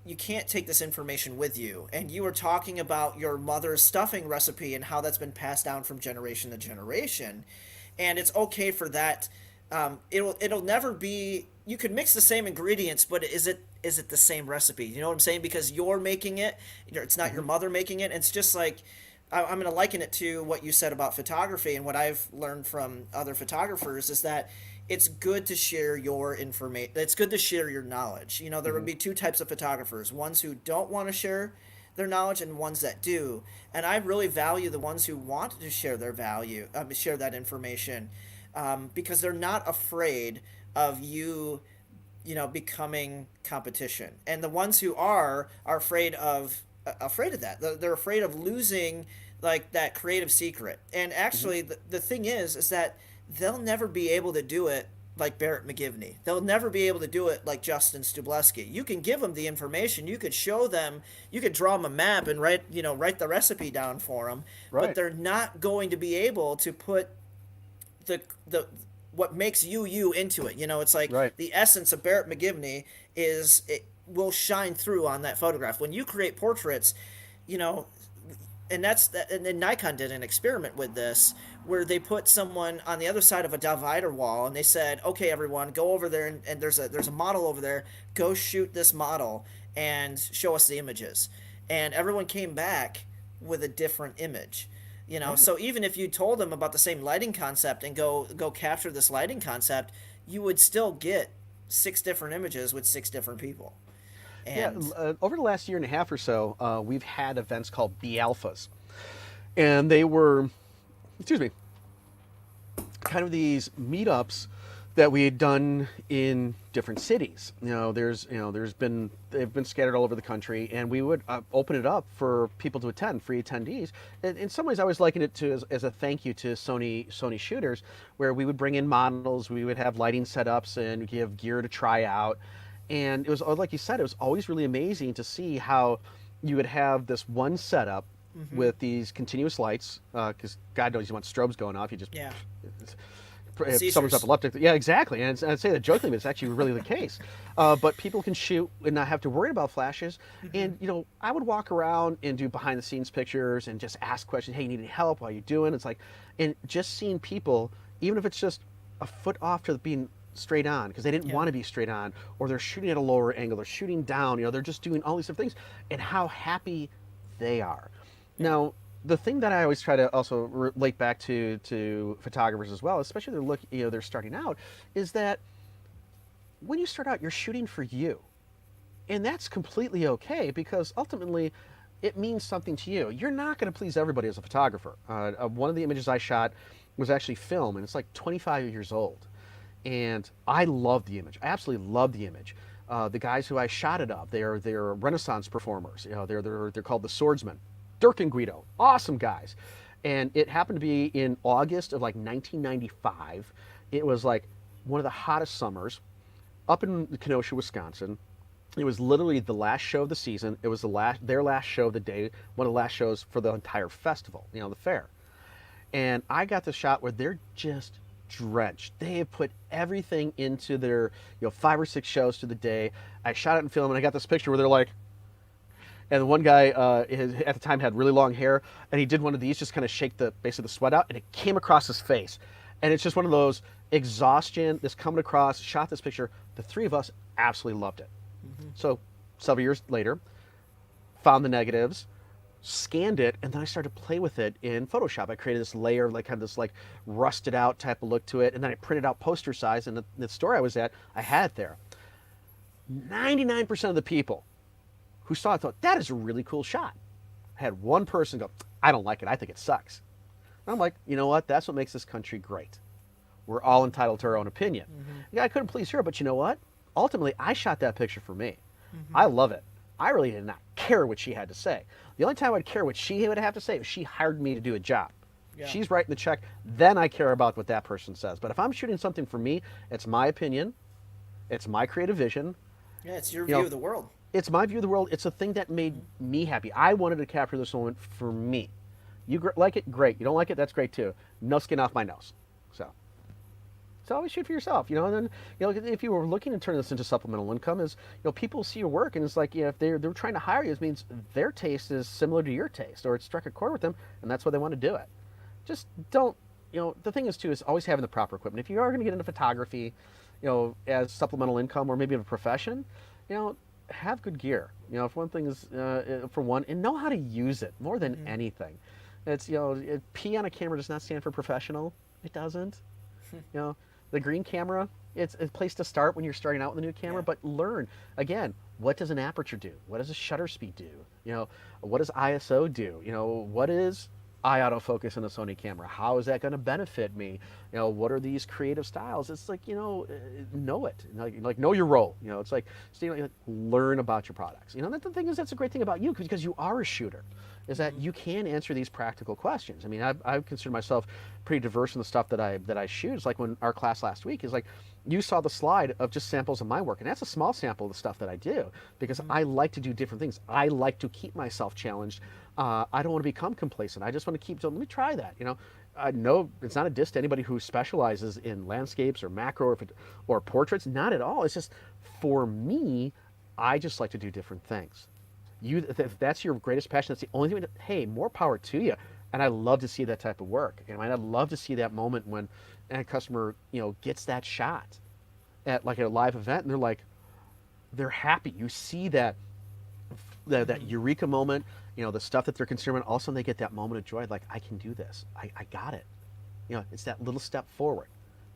you can't take this information with you. And you were talking about your mother's stuffing recipe and how that's been passed down from generation to generation. And it's okay for that. It'll never be. You could mix the same ingredients, but is it the same recipe? You know what I'm saying? Because you're making it. It's not your Hmm. mother making it. It's just like I'm going to liken it to what you said about photography, and what I've learned from other photographers is that it's good to share your information. It's good to share your knowledge. There would Hmm. be two types of photographers: ones who don't want to share their knowledge, and ones that do. And I really value the ones who want to share their value, share that information, because they're not afraid of you becoming competition. And the ones who are afraid of afraid of that. They're afraid of losing like that creative secret. And Hmm. actually, the thing is that they'll never be able to do it like Barrett McGivney. They'll never be able to do it like Justin Stubleski. You can give them the information, you could show them, you could draw them a map and write the recipe down for them, but Right. they're not going to be able to put the what makes you into it. It's like Right. the essence of Barrett McGivney is it will shine through on that photograph. When you create portraits, you know, and that's that. And then Nikon did an experiment with this where they put someone on the other side of a divider wall, and they said, "Okay, everyone, go over there, and there's a model over there. Go shoot this model and show us the images." And everyone came back with a different image. Right. So even if you told them about the same lighting concept and go capture this lighting concept, you would still get six different images with six different people. Yeah. And Over the last year and a half or so, we've had events called B Alphas, and they were, excuse me, kind of these meetups that we had done in different cities. There's been they've been scattered all over the country, and we would open it up for people to attend, free attendees. In some ways, I was liking it to as a thank you to Sony shooters, where we would bring in models, we would have lighting setups, and give gear to try out. And it was like you said, it was always really amazing to see how you would have this one setup mm-hmm, with these continuous lights, because God knows you want strobes going off. You just yeah, if someone's Caesars. epileptic, yeah, exactly. And I'd say that jokingly, but it's actually really the case. But people can shoot and not have to worry about flashes. Mm-hmm. And I would walk around and do behind the scenes pictures and just ask questions. Hey, you need any help? How you doing? It's like, and just seeing people, even if it's just a foot off to being straight on because they didn't Yeah. want to be straight on, or they're shooting at a lower angle, they're shooting down. They're just doing all these different things, and how happy they are. Yeah. Now, the thing that I always try to also relate back to photographers as well, especially they're starting out, is that when you start out, you're shooting for you, and that's completely okay because ultimately, it means something to you. You're not going to please everybody as a photographer. One of the images I shot was actually film, and it's like 25 years old, and I love the image. I absolutely love the image. The guys who I shot it of, they're Renaissance performers. They're called the Swordsmen. Dirk and Guido, awesome guys. And it happened to be in August of like 1995. It was like one of the hottest summers up in Kenosha, Wisconsin. It was literally the last show of the season. It was their last show of the day, one of the last shows for the entire festival, the fair. And I got the shot where they're just drenched. They have put everything into their 5 or 6 shows to the day. I shot it in film, and I got this picture where they're like, and the one guy at the time had really long hair, and he did one of these, just kind of shake basically the sweat out, and it came across his face. And it's just one of those exhaustion, this coming across, shot this picture. The three of us absolutely loved it. Mm-hmm. So several years later, found the negatives, scanned it, and then I started to play with it in Photoshop. I created this layer, like kind of this like rusted out type of look to it, and then I printed out poster size. And the store I was at, I had it there. 99% of the people who saw it thought that is a really cool shot. I had one person go, I don't like it. I think it sucks. And I'm like, you know what? That's what makes this country great. We're all entitled to our own opinion. Mm-hmm. Yeah, I couldn't please her, but you know what? Ultimately, I shot that picture for me. Mm-hmm. I love it. I really did not care what she had to say. The only time I'd care what she would have to say is she hired me to do a job. Yeah. She's writing the check, then I care about what that person says. But if I'm shooting something for me, it's my opinion, it's my creative vision. Yeah. It's your You view know, of the world. it's my view of the world. It's a thing that made me happy. I wanted to capture this moment for me. You like it? Great. You don't like it? That's great too. No skin off my nose. So always shoot for yourself, and then if you were looking to turn this into supplemental income, is people see your work, and it's like if they're trying to hire you, it means their taste is similar to your taste, or it struck a chord with them, and that's why they want to do it. Just don't, the thing is too is always having the proper equipment. If you are going to get into photography, as supplemental income or maybe a profession, have good gear. If one thing is for one, and know how to use it more than Mm-hmm. anything. It's P on a camera does not stand for professional. It doesn't. You know, the green camera, it's a place to start when you're starting out with a new camera, Yeah. but learn again, what does an aperture do? What does a shutter speed do? What does ISO do? What is eye autofocus in the Sony camera? How is that going to benefit me? What are these creative styles? It's like, know it. Like know your role. It's like, learn about your products. That the thing is, that's a great thing about you, because you are a shooter, is that you can answer these practical questions. I mean, I consider myself pretty diverse in the stuff that I shoot. It's like when our class last week is like, you saw the slide of just samples of my work, and that's a small sample of the stuff that I do, because I like to do different things. I like to keep myself challenged. I don't want to become complacent. I just want to keep, so let me try that. I know it's not a diss to anybody who specializes in landscapes or macro or portraits. Not at all. It's just, for me, I just like to do different things. If that's your greatest passion, that's the only thing. Hey, more power to you. And I love to see that type of work. And I'd love to see that moment when a customer, gets that shot at like a live event, and they're happy. You see that eureka moment, the stuff that they're consuming. All of a sudden they get that moment of joy, like, I can do this. I got it. It's that little step forward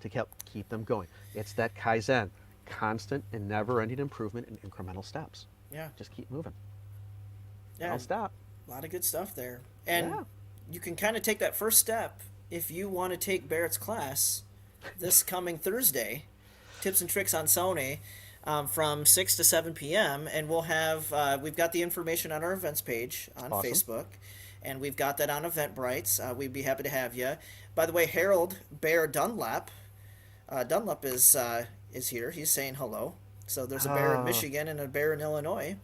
to keep them going. It's that Kaizen, constant and never-ending improvement in incremental steps. Yeah. Just keep moving. Yeah. Don't stop. A lot of good stuff there. And Yeah. you can kind of take that first step if you want to take Barrett's class this coming Thursday, Tips and Tricks on Sony, from 6 to 7 p.m. And we'll have, we've got the information on our events page on Awesome. Facebook, and we've got that on Eventbrite. We'd be happy to have you. By the way, Harold Bear Dunlap is here. He's saying hello. So there's a bear in Michigan and a bear in Illinois.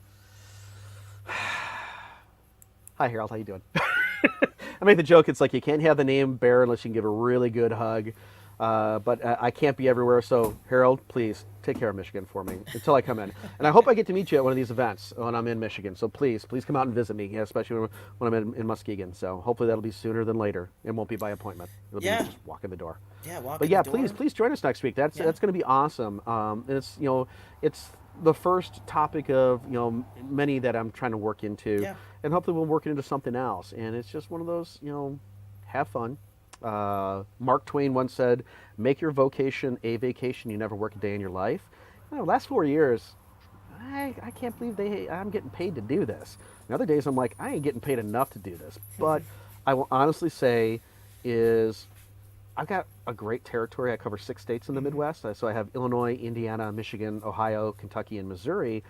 Hi, Harold. How you doing? I make the joke. It's like, you can't have the name Bear unless you can give a really good hug. But I can't be everywhere. So, Harold, please take care of Michigan for me until I come in. And I hope I get to meet you at one of these events when I'm in Michigan. So please come out and visit me, especially when I'm in Muskegon. So hopefully that'll be sooner than later. It won't be by appointment. It'll be just walk in the door. Yeah, walk But in yeah, the door. please join us next week. That's going to be awesome. And it's the first topic of many that I'm trying to work into. Yeah. And hopefully we'll work it into something else. And it's just one of those, have fun. Mark Twain once said, "Make your vocation a vacation. You never work a day in your life." Last 4 years, I can't believe I'm getting paid to do this. And other days I'm like, I ain't getting paid enough to do this. But I will honestly say is I've got a great territory. I cover 6 states in the Midwest. So I have Illinois, Indiana, Michigan, Ohio, Kentucky, and Missouri.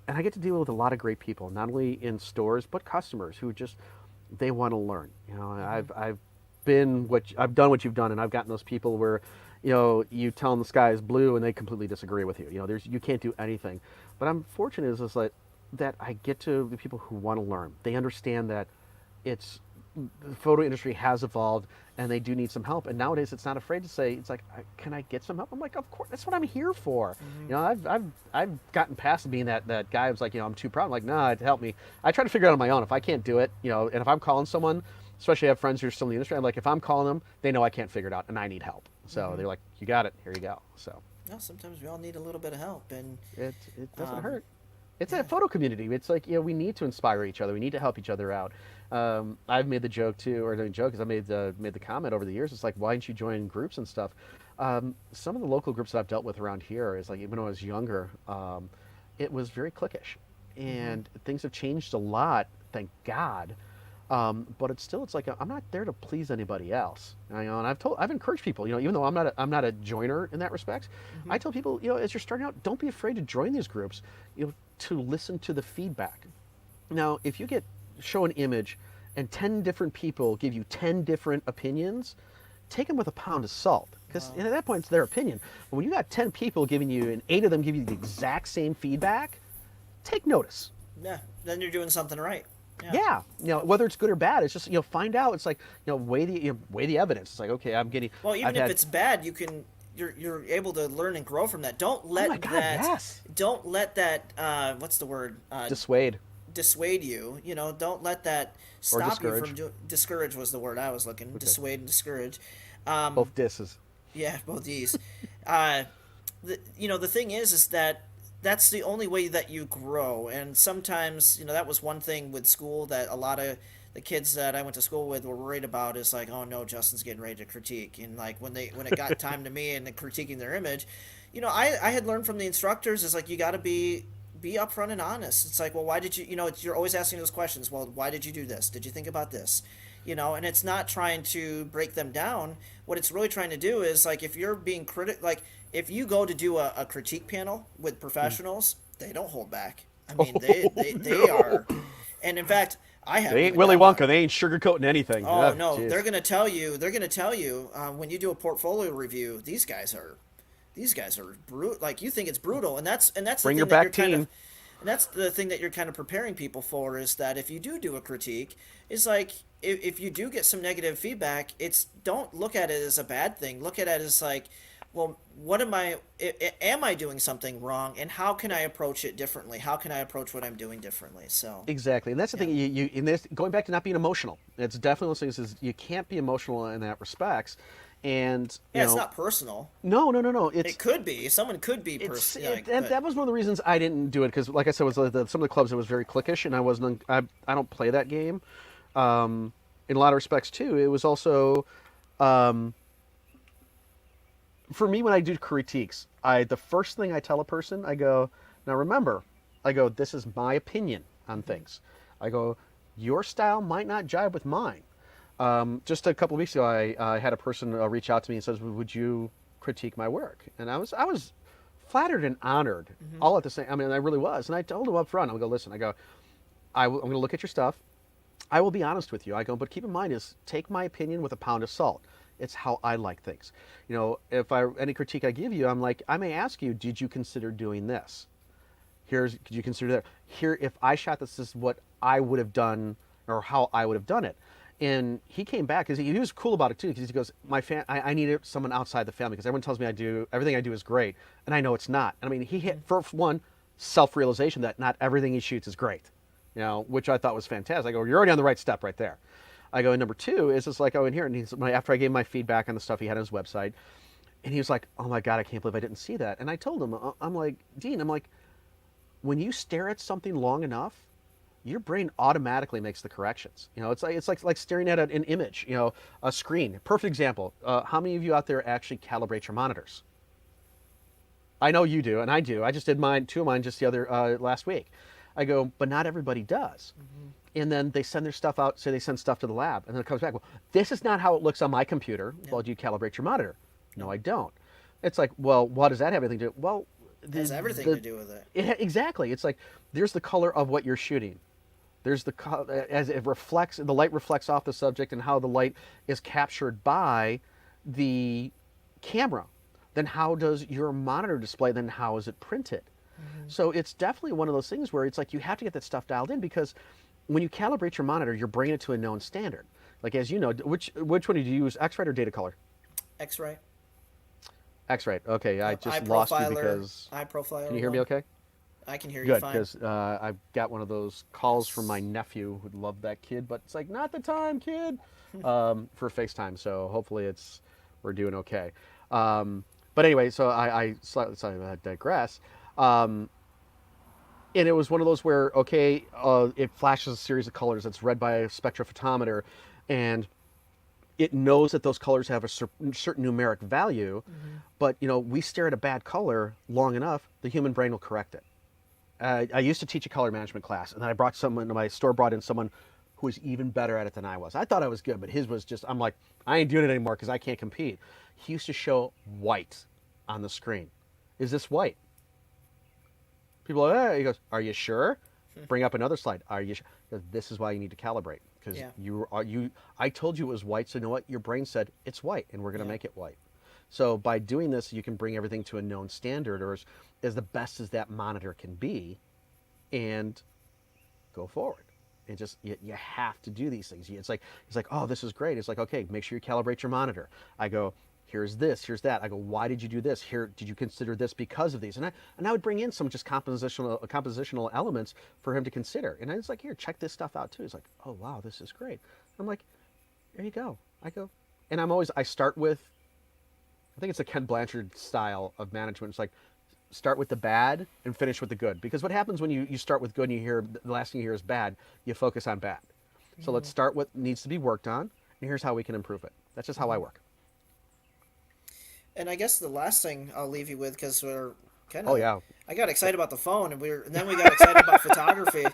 And I get to deal with a lot of great people, not only in stores, but customers who just, they want to learn. I've done what you've done, and I've gotten those people where, you tell them the sky is blue and they completely disagree with you. You can't do anything. But I'm fortunate is like that I get to the people who want to learn. They understand that the photo industry has evolved and they do need some help. And nowadays it's not afraid to say, it's like, can I get some help? I'm like, of course, that's what I'm here for. I've gotten past being that guy who's like, I'm too proud. I'm like, nah, help me. I try to figure it out on my own. If I can't do it, and if I'm calling someone, especially I have friends who are still in the industry, I'm like, if I'm calling them, they know I can't figure it out and I need help. So they're like, you got it, here you go. So Sometimes we all need a little bit of help, and it doesn't hurt. It's a photo community. It's like, we need to inspire each other. We need to help each other out. I've made the joke too, or the joke is I made the comment over the years. It's like, why didn't you join groups and stuff? Some of the local groups that I've dealt with around here is like, even when I was younger, it was very cliquish, and things have changed a lot, thank God. But it's like, I'm not there to please anybody else. And I've encouraged people, even though I'm not a joiner in that respect. I tell people, as you're starting out, don't be afraid to join these groups, to listen to the feedback. Now, if you show an image and 10 different people give you 10 different opinions, take them with a pound of salt, because at that point it's their opinion. But when you got 10 people giving you, and 8 of them give you the exact same feedback, take notice. yeah, then you're doing something right. Yeah, whether it's good or bad, it's just find out. It's like weigh the evidence. It's like, okay, I'm getting. Well, even if it's bad, you're able to learn and grow from that. Don't let oh my God, that. Yes. Don't let that. What's the word? Dissuade you. Don't let that stop you from discourage. Discourage was the word I was looking. Okay. Dissuade and discourage. Both disses. Yeah, both these. The thing is that that's the only way that you grow. And sometimes, that was one thing with school that a lot of the kids that I went to school with were worried about, is like, oh no, Justin's getting ready to critique. And like when it got time to me and critiquing their image, I had learned from the instructors is like, you got to be be upfront and honest. It's like, well, why did you, you're always asking those questions. Well, why did you do this? Did you think about this? And it's not trying to break them down. What it's really trying to do is, like, if you're being like, if you go to do a critique panel with professionals, they don't hold back. I mean, they are, and in fact, I haven't They ain't even Willy done one. Wonka. They ain't sugarcoating anything. Oh Oh, no, they're jeez. gonna tell you. They're gonna tell you when you do a portfolio review. These guys are brutal. Like, you think it's brutal, and that's the Bring your thing that you're back kind of, team. and that's the thing that you're kind of preparing people for, is that if you do a critique, is like, if you do get some negative feedback, it's, don't look at it as a bad thing. Look at it as like, well, what am I doing something wrong, and how can I approach it differently? How can I approach what I'm doing differently? So, Exactly, and that's the yeah. thing. You in this, going back to not being emotional. It's definitely one of those things, is you can't be emotional in that respects, and Yeah, it's not personal. no. It could be. Someone could be like, but That was one of the reasons I didn't do it, because, like I said, was some of the clubs, it was very cliquish, and I wasn't. I don't play that game. In a lot of respects too, it was also, for me, when I do critiques, the first thing I tell a person, I go, now remember, I go, this is my opinion on things. I go, your style might not jive with mine. Just a couple of weeks ago, I had a person reach out to me and says, "Would you critique my work?" And I was flattered and honored, all at the same. I mean, I really was. And I told him up front, I go, listen, I go, I'm going to look at your stuff. I will be honest with you. I go, but keep in mind, is take my opinion with a pound of salt. It's how I like things. If any critique I give you, I'm like, I may ask you, did you consider doing this? Could you consider that? Here, if I shot this is what I would have done, or how I would have done it. And he came back, because he was cool about it too, because he goes, I needed someone outside the family, because everyone tells me everything I do is great, and I know it's not. And I mean, he hit, for one, self-realization that not everything he shoots is great, which I thought was fantastic. I go, you're already on the right step right there. I go, and number two is just like, in here, and after I gave him my feedback on the stuff he had on his website, and he was like, oh my God, I can't believe I didn't see that. And I told him, I'm like, Dean, I'm like, when you stare at something long enough, your brain automatically makes the corrections. It's like staring at an image, a screen. Perfect example. How many of you out there actually calibrate your monitors? I know you do, and I do. I just did two of mine just the other last week. I go, but not everybody does. And then they send their stuff out, say they send stuff to the lab, and then it comes back, well, this is not how it looks on my computer. yeah. Well, do you calibrate your monitor? No. No, I don't. It's like, well, what does that have anything to do? Well, It has everything to do with it. Exactly. It's like, there's the color of what you're shooting. There's as it reflects, the light reflects off the subject, and how the light is captured by the camera. Then how does your monitor display? Then how is it printed? So it's definitely one of those things where it's like, you have to get that stuff dialed in, because when you calibrate your monitor, you're bringing it to a known standard. Like, as you know, which one did you use, X-Rite or data color? X-Rite. X-Rite. Okay, I just lost you because. iProfiler. Can you hear me okay? I can hear you Good, fine. because I've got one of those calls from my nephew who'd love that kid, but it's like, not the time, kid, for FaceTime. So hopefully we're doing okay. But anyway, so I slightly digress. And it was one of those where, okay, it flashes a series of colors. It's read by a spectrophotometer, and it knows that those colors have a certain numeric value. But we stare at a bad color long enough, the human brain will correct it. I used to teach a color management class, and then my store brought in someone who was even better at it than I was. I thought I was good, but his was just, I'm like, I ain't doing it anymore because I can't compete. He used to show white on the screen. Is this white? People are like, he goes, are you sure? Bring up another slide. Are you sure? This is why you need to calibrate, because I told you it was white, so you know what? Your brain said it's white, and we're going to make it white. So by doing this, you can bring everything to a known standard, or as the best as that monitor can be, and go forward. And just, you have to do these things. It's like, oh, this is great. It's like, okay, make sure you calibrate your monitor. I go, here's this, here's that. I go, why did you do this? Here, did you consider this because of these? And I would bring in some just compositional elements for him to consider. And I was like, here, check this stuff out too. He's like, oh wow, this is great. I'm like, there you go. I go, and I start with, I think it's a Ken Blanchard style of management. It's like, start with the bad and finish with the good. Because what happens when you start with good and you hear the last thing you hear is bad, you focus on bad. So let's start what needs to be worked on, and here's how we can improve it. That's just how I work. And I guess the last thing I'll leave you with, because we're kind Oh of, yeah. I got excited about the phone, and then we got excited about photography.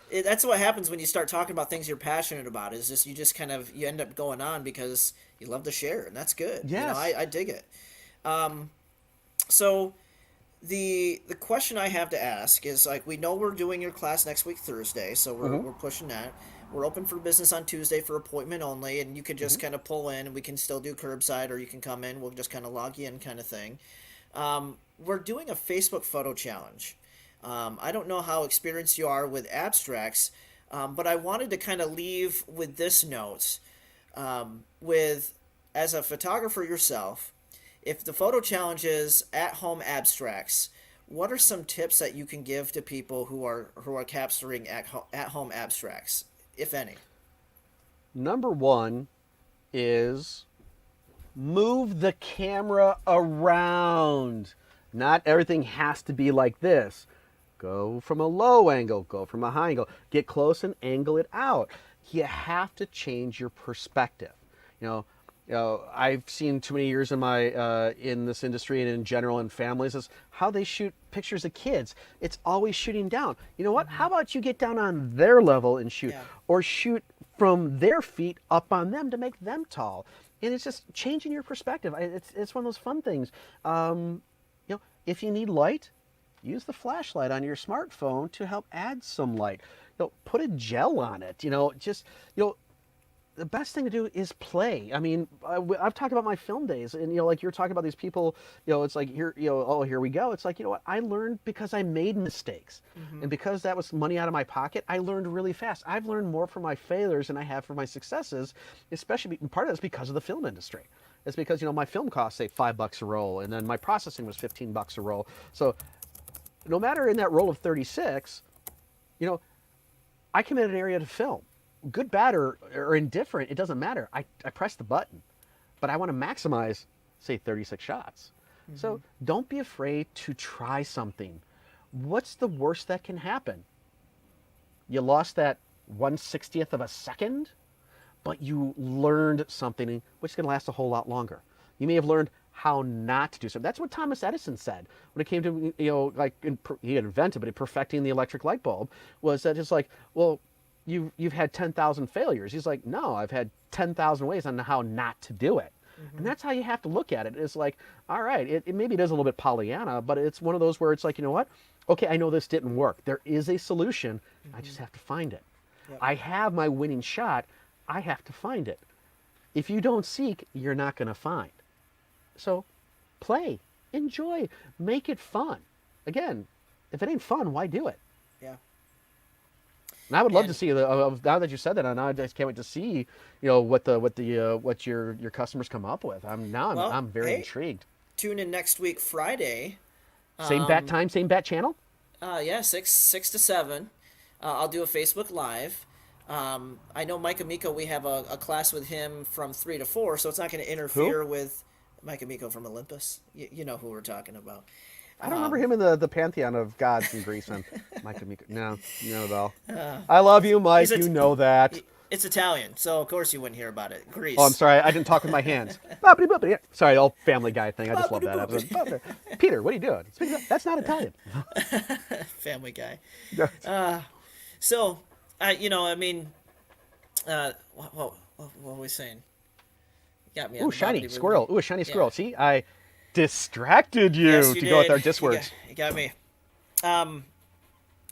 That's what happens when you start talking about things you're passionate about. Is just you just kind of you end up going on because you love to share, and that's good. Yes. I dig it. So the question I have to ask is like we know we're doing your class next week Thursday, so Mm-hmm. we're pushing that. We're open for business on Tuesday for appointment only, and you can Mm-hmm. just kind of pull in, and we can still do curbside, or you can come in. We'll just kind of log you in, kind of thing. We're doing a Facebook photo challenge. I don't know how experienced you are with abstracts, but I wanted to kind of leave with this note with as a photographer yourself, if the photo challenge is at home abstracts, what are some tips that you can give to people who are capturing at home abstracts, if any? Number one is move the camera around. Not everything has to be like this. Go from a low angle, go from a high angle, get close and angle it out. You have to change your perspective. You know, I've seen too many years in my in this industry and in general in families is how they shoot pictures of kids. It's always shooting down. You know what? How about you get down on their level and shoot, Yeah. or shoot from their feet up on them to make them tall? And it's just changing your perspective. It's one of those fun things. If you need light, use the flashlight on your smartphone to help add some light. Put a gel on it. The best thing to do is play. I mean, I've talked about my film days, and like you're talking about these people. It's like here, oh, here we go. It's like what I learned because I made mistakes, and because that was money out of my pocket, I learned really fast. I've learned more from my failures than I have from my successes, especially part of that's because of the film industry. It's because my film costs say $5 a roll, and then my processing was $15 a roll. So no matter in that roll of 36, I committed an area to film. Good, bad, or indifferent, it doesn't matter. I press the button, but I want to maximize, say, 36 shots. So don't be afraid to try something. What's the worst that can happen? You lost that 1/60th of a second, but you learned something which is going to last a whole lot longer. You may have learned how not to do something. That's what Thomas Edison said when it came to, he had invented, but perfecting the electric light bulb, was that it's like, well, you've had 10,000 failures. He's like, no, I've had 10,000 ways on how not to do it. And that's how you have to look at it. It's like, all right, maybe it is a little bit Pollyanna, but it's one of those where it's like, you know what? Okay, I know this didn't work. There is a solution. I just have to find it. Yep. I have my winning shot. I have to find it. If you don't seek, you're not going to find. So play, enjoy, make it fun. Again, if it ain't fun, why do it? Yeah. And I would love to And see now that you said that, and I just can't wait to see what your customers come up with. well, I'm very hey, intrigued. tune in next week Friday. Same bat time, same bat channel. Yeah, six to seven. I'll do a Facebook Live. I know Mike Amico. We have a class with him from 3 to 4, so it's not going to Who? interfere with Mike Amico from Olympus. You know who we're talking about. I don't remember him in the pantheon of gods in Greece. And Mike Amico. No, not at all. I love you, Mike. He's You know that. It's Italian, so of course you wouldn't hear about it. Greece. Oh, I'm sorry. I didn't talk with my hands. Boppity, boppity. Yeah. Sorry, the old Family Guy thing. I just love that Boppity, episode. Peter, what are you doing? That's not Italian. Family Guy. Yeah. So, I mean, what were we saying? You got me. On Ooh, the shiny boppity squirrel. boopity. Ooh, a shiny Yeah. squirrel. See, I distracted you Yes, you to go with did. our diss words. You got me.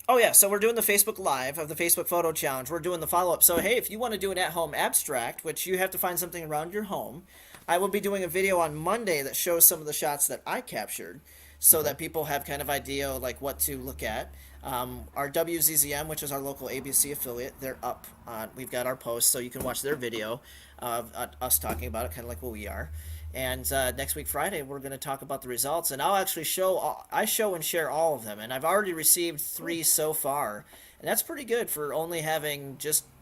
Oh yeah, so we're doing the Facebook Live of the Facebook Photo Challenge. We're doing the follow-up. So hey, if you want to do an at-home abstract, which you have to find something around your home, I will be doing a video on Monday that shows some of the shots that I captured, so that people have kind of idea like what to look at. Our WZZM, which is our local ABC affiliate, they're up on. We've got our post, so you can watch their video of us talking about it, kind of like what we are. And next week Friday, we're going to talk about the results, and I'll actually I show and share all of them, and I've already received 3 so far, and that's pretty good for only having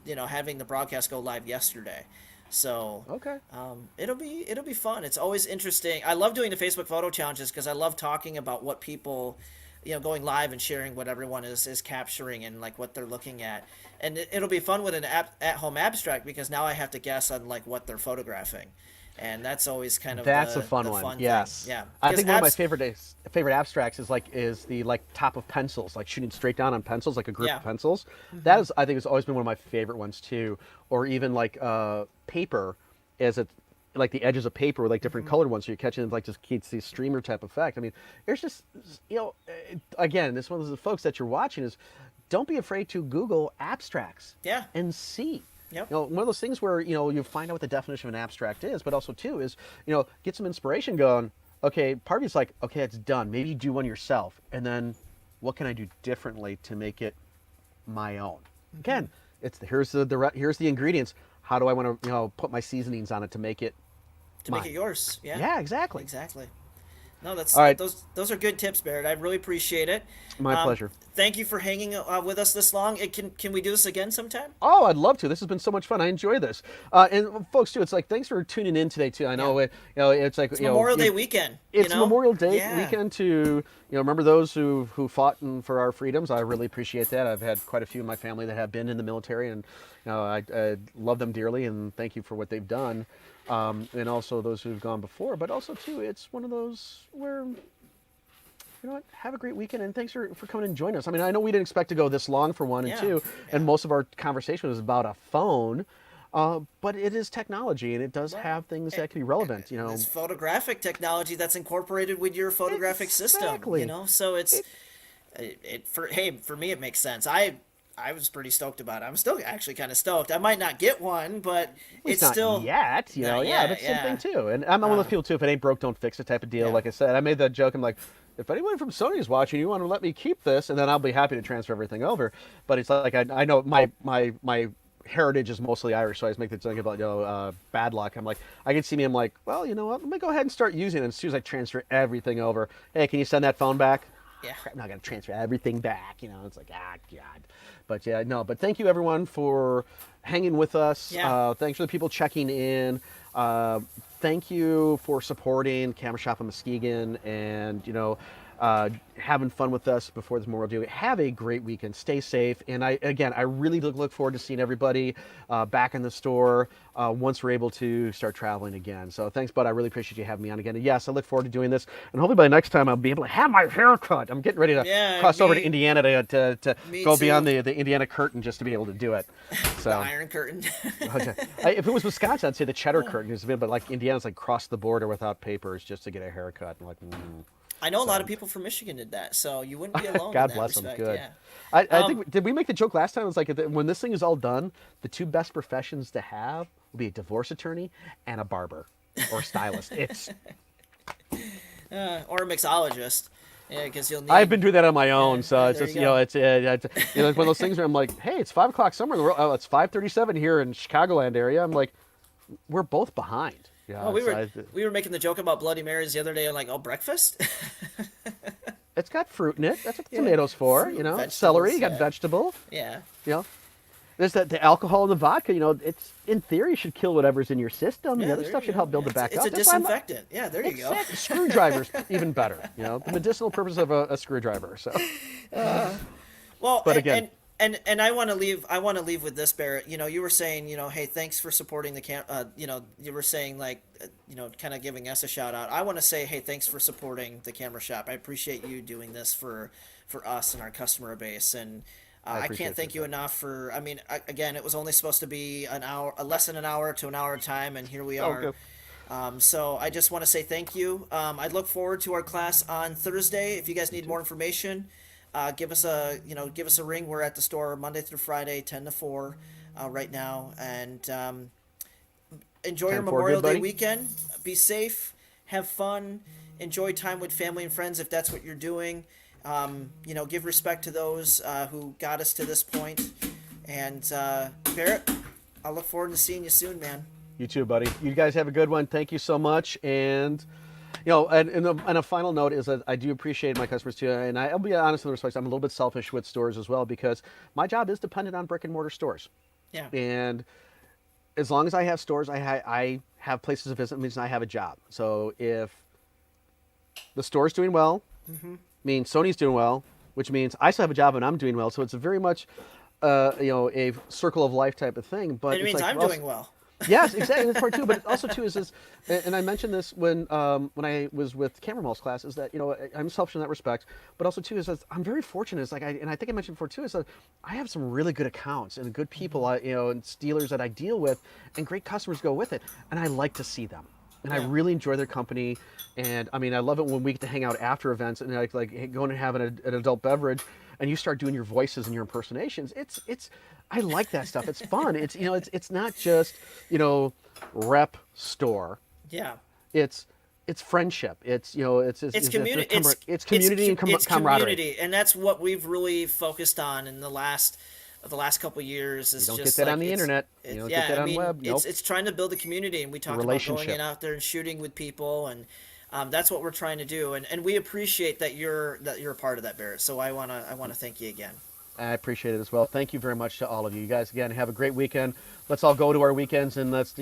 having the broadcast go live yesterday. So Okay. it'll be fun. It's always interesting. I love doing the Facebook photo challenges because I love talking about what people, going live and sharing what everyone is capturing and like what they're looking at, and it'll be fun with an at home abstract because now I have to guess on like what they're photographing. and that's always kind of That's a the fun the one. fun thing. Yes. Yeah, I because think one of my favorite abstracts is the like top of pencils, like shooting straight down on pencils, like a group yeah. of pencils. That is, I think, has always been one of my favorite ones too. Or even like paper, as it like the edges of paper with like different colored ones, so you're catching like just keeps the streamer type effect. I mean, there's just again, this one of the folks that you're watching is don't be afraid to Google abstracts Yeah. and see. Yep. One of those things where you find out what the definition of an abstract is, but also too is get some inspiration going. Okay, part of you's like, okay, it's done. Maybe you do one yourself, and then what can I do differently to make it my own? Again, it's here's the ingredients. How do I want to put my seasonings on it to make it To mine? make it yours. Yeah. Yeah, exactly. Exactly. No, that's All right. those are good tips, Barrett. I really appreciate it. My pleasure. Thank you for hanging with us this long. Can we do this again sometime? Oh, I'd love to. This has been so much fun. I enjoy this. And folks too, it's like thanks for tuning in today too. I know it's like It's Memorial Day weekend. It's Memorial Day Yeah. weekend to remember those who fought for our freedoms. I really appreciate that. I've had quite a few in my family that have been in the military, and I love them dearly, and thank you for what they've done. And also those who've gone before, but also too, it's one of those where have a great weekend, and thanks for coming and joining us. I mean, I know we didn't expect to go this long for one and two, and most of our conversation was about a phone, but it is technology, and it does have things that can be relevant. It's photographic technology that's incorporated with your photographic system. So for me it makes sense. I was pretty stoked about it. I'm still actually kind of stoked. I might not get one, but it's not still yet. That's the same thing too. And I'm one of those people too. If it ain't broke, don't fix it type of deal. Yeah. Like I said, I made that joke. I'm like, if anyone from Sony is watching, you want to let me keep this, and then I'll be happy to transfer everything over. But it's like I know my heritage is mostly Irish, so I always make the joke about bad luck. I'm like, I can see me. I'm like, well, you know what? Let me go ahead and start using it. And as soon as I transfer everything over, hey, can you send that phone back? Yeah. I'm not gonna transfer everything back. It's like God. But yeah, no. But thank you everyone for hanging with us. Yeah. Thanks for the people checking in. Thank you for supporting Camera Shop in Muskegon and having fun with us before this Memorial Day. Have a great weekend. Stay safe. And I really look forward to seeing everybody back in the store once we're able to start traveling again. So thanks, bud. I really appreciate you having me on again. And yes, I look forward to doing this. And hopefully by next time I'll be able to have my hair cut. I'm getting ready to cross over to Indiana to go beyond the Indiana curtain just to be able to do it. So the Iron Curtain. Okay. If it was Wisconsin, I'd say the cheddar curtain. But like Indiana's like cross the border without papers just to get a haircut. I'm like, I know a lot of people from Michigan did that, so you wouldn't be alone. God in that bless them. respect. Good. Yeah. I think did we make the joke last time? It was like when this thing is all done, the two best professions to have will be a divorce attorney and a barber or stylist. It's Or a mixologist. Yeah, because you'll need. I've been doing that on my own, so it's there just you go. it's like one of those things where I'm like, hey, it's 5 o'clock somewhere in the world. Oh, it's 5:37 here in Chicagoland area. I'm like, we're both behind. Yeah, Oh, we were making the joke about Bloody Marys the other day, and like, breakfast. it's got fruit in it. That's what the tomatoes for. Fruit, Celery. You vegetables, got yeah. vegetable. Yeah. There's the alcohol in the vodka. It's in theory should kill whatever's in your system. Yeah, the other there stuff you should go. help build it back It's up. a That's why I'm- disinfectant. Yeah, there you go. Exactly. Screwdriver's even better. The medicinal purpose of a screwdriver. So, Well, But again- and I want to leave with this, Barrett. You were saying, hey, thanks for supporting the camp. You were saying like, kind of giving us a shout out. I want to say, hey, thanks for supporting the camera shop. I appreciate you doing this for us and our customer base, and I appreciate can't thank that. you enough for. I mean, again, it was only supposed to be an hour, less than an hour to an hour time, and here we are. good. So I just want to say thank you. I look forward to our class on Thursday. If you guys need more information, give us a ring. We're at the store Monday through Friday, 10 to 4, right now. And enjoy 10 your to 4, Memorial good, Day buddy? weekend. Be safe. Have fun. Enjoy time with family and friends if that's what you're doing. Give respect to those who got us to this point. And Barrett, I look forward to seeing you soon, man. You too, buddy. You guys have a good one. Thank you so much. And and a final note is that I do appreciate my customers too. And I'll be honest with respect, I'm a little bit selfish with stores as well because my job is dependent on brick and mortar stores. Yeah. And as long as I have stores, I have places to visit, means I have a job. So if the store's doing well, means Sony's doing well, which means I still have a job and I'm doing well. So it's a very much, a circle of life type of thing. But It means like, I'm doing well. Yes, exactly. That's part two. But also too is, and I mentioned this when I was with Camera Mouse class, is that I'm selfish in that respect. But also too is that I'm very fortunate. Is like and I think I mentioned before too is that I have some really good accounts and good people, and dealers that I deal with, and great customers go with it, and I like to see them. And I Yeah. really enjoy their company, and I mean, I love it when we get to hang out after events and like going and having an adult beverage, and you start doing your voices and your impersonations. I like that stuff. It's fun. It's not just rep store. Yeah. It's it's friendship. It's It's community. it's community and It's camaraderie. community, and that's what we've really focused on in the last couple years. You Is don't get just that like on the internet. You don't get yeah. that I on mean, web. Nope. it's trying to build a community, and we A talk about going in relationship. out there and shooting with people, and that's what we're trying to do. And we appreciate that you're a part of that, Barrett. So I wanna thank you again. I appreciate it as well. Thank you very much to all of you. You guys, again, have a great weekend. Let's all go to our weekends and let's,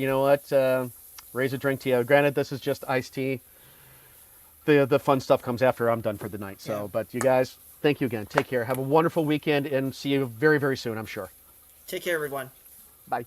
raise a drink to you. Granted, this is just iced tea. The fun stuff comes after I'm done for the night. Yeah. So, but you guys, thank you again. Take care. Have a wonderful weekend and see you very, very soon, I'm sure. Take care, everyone. Bye.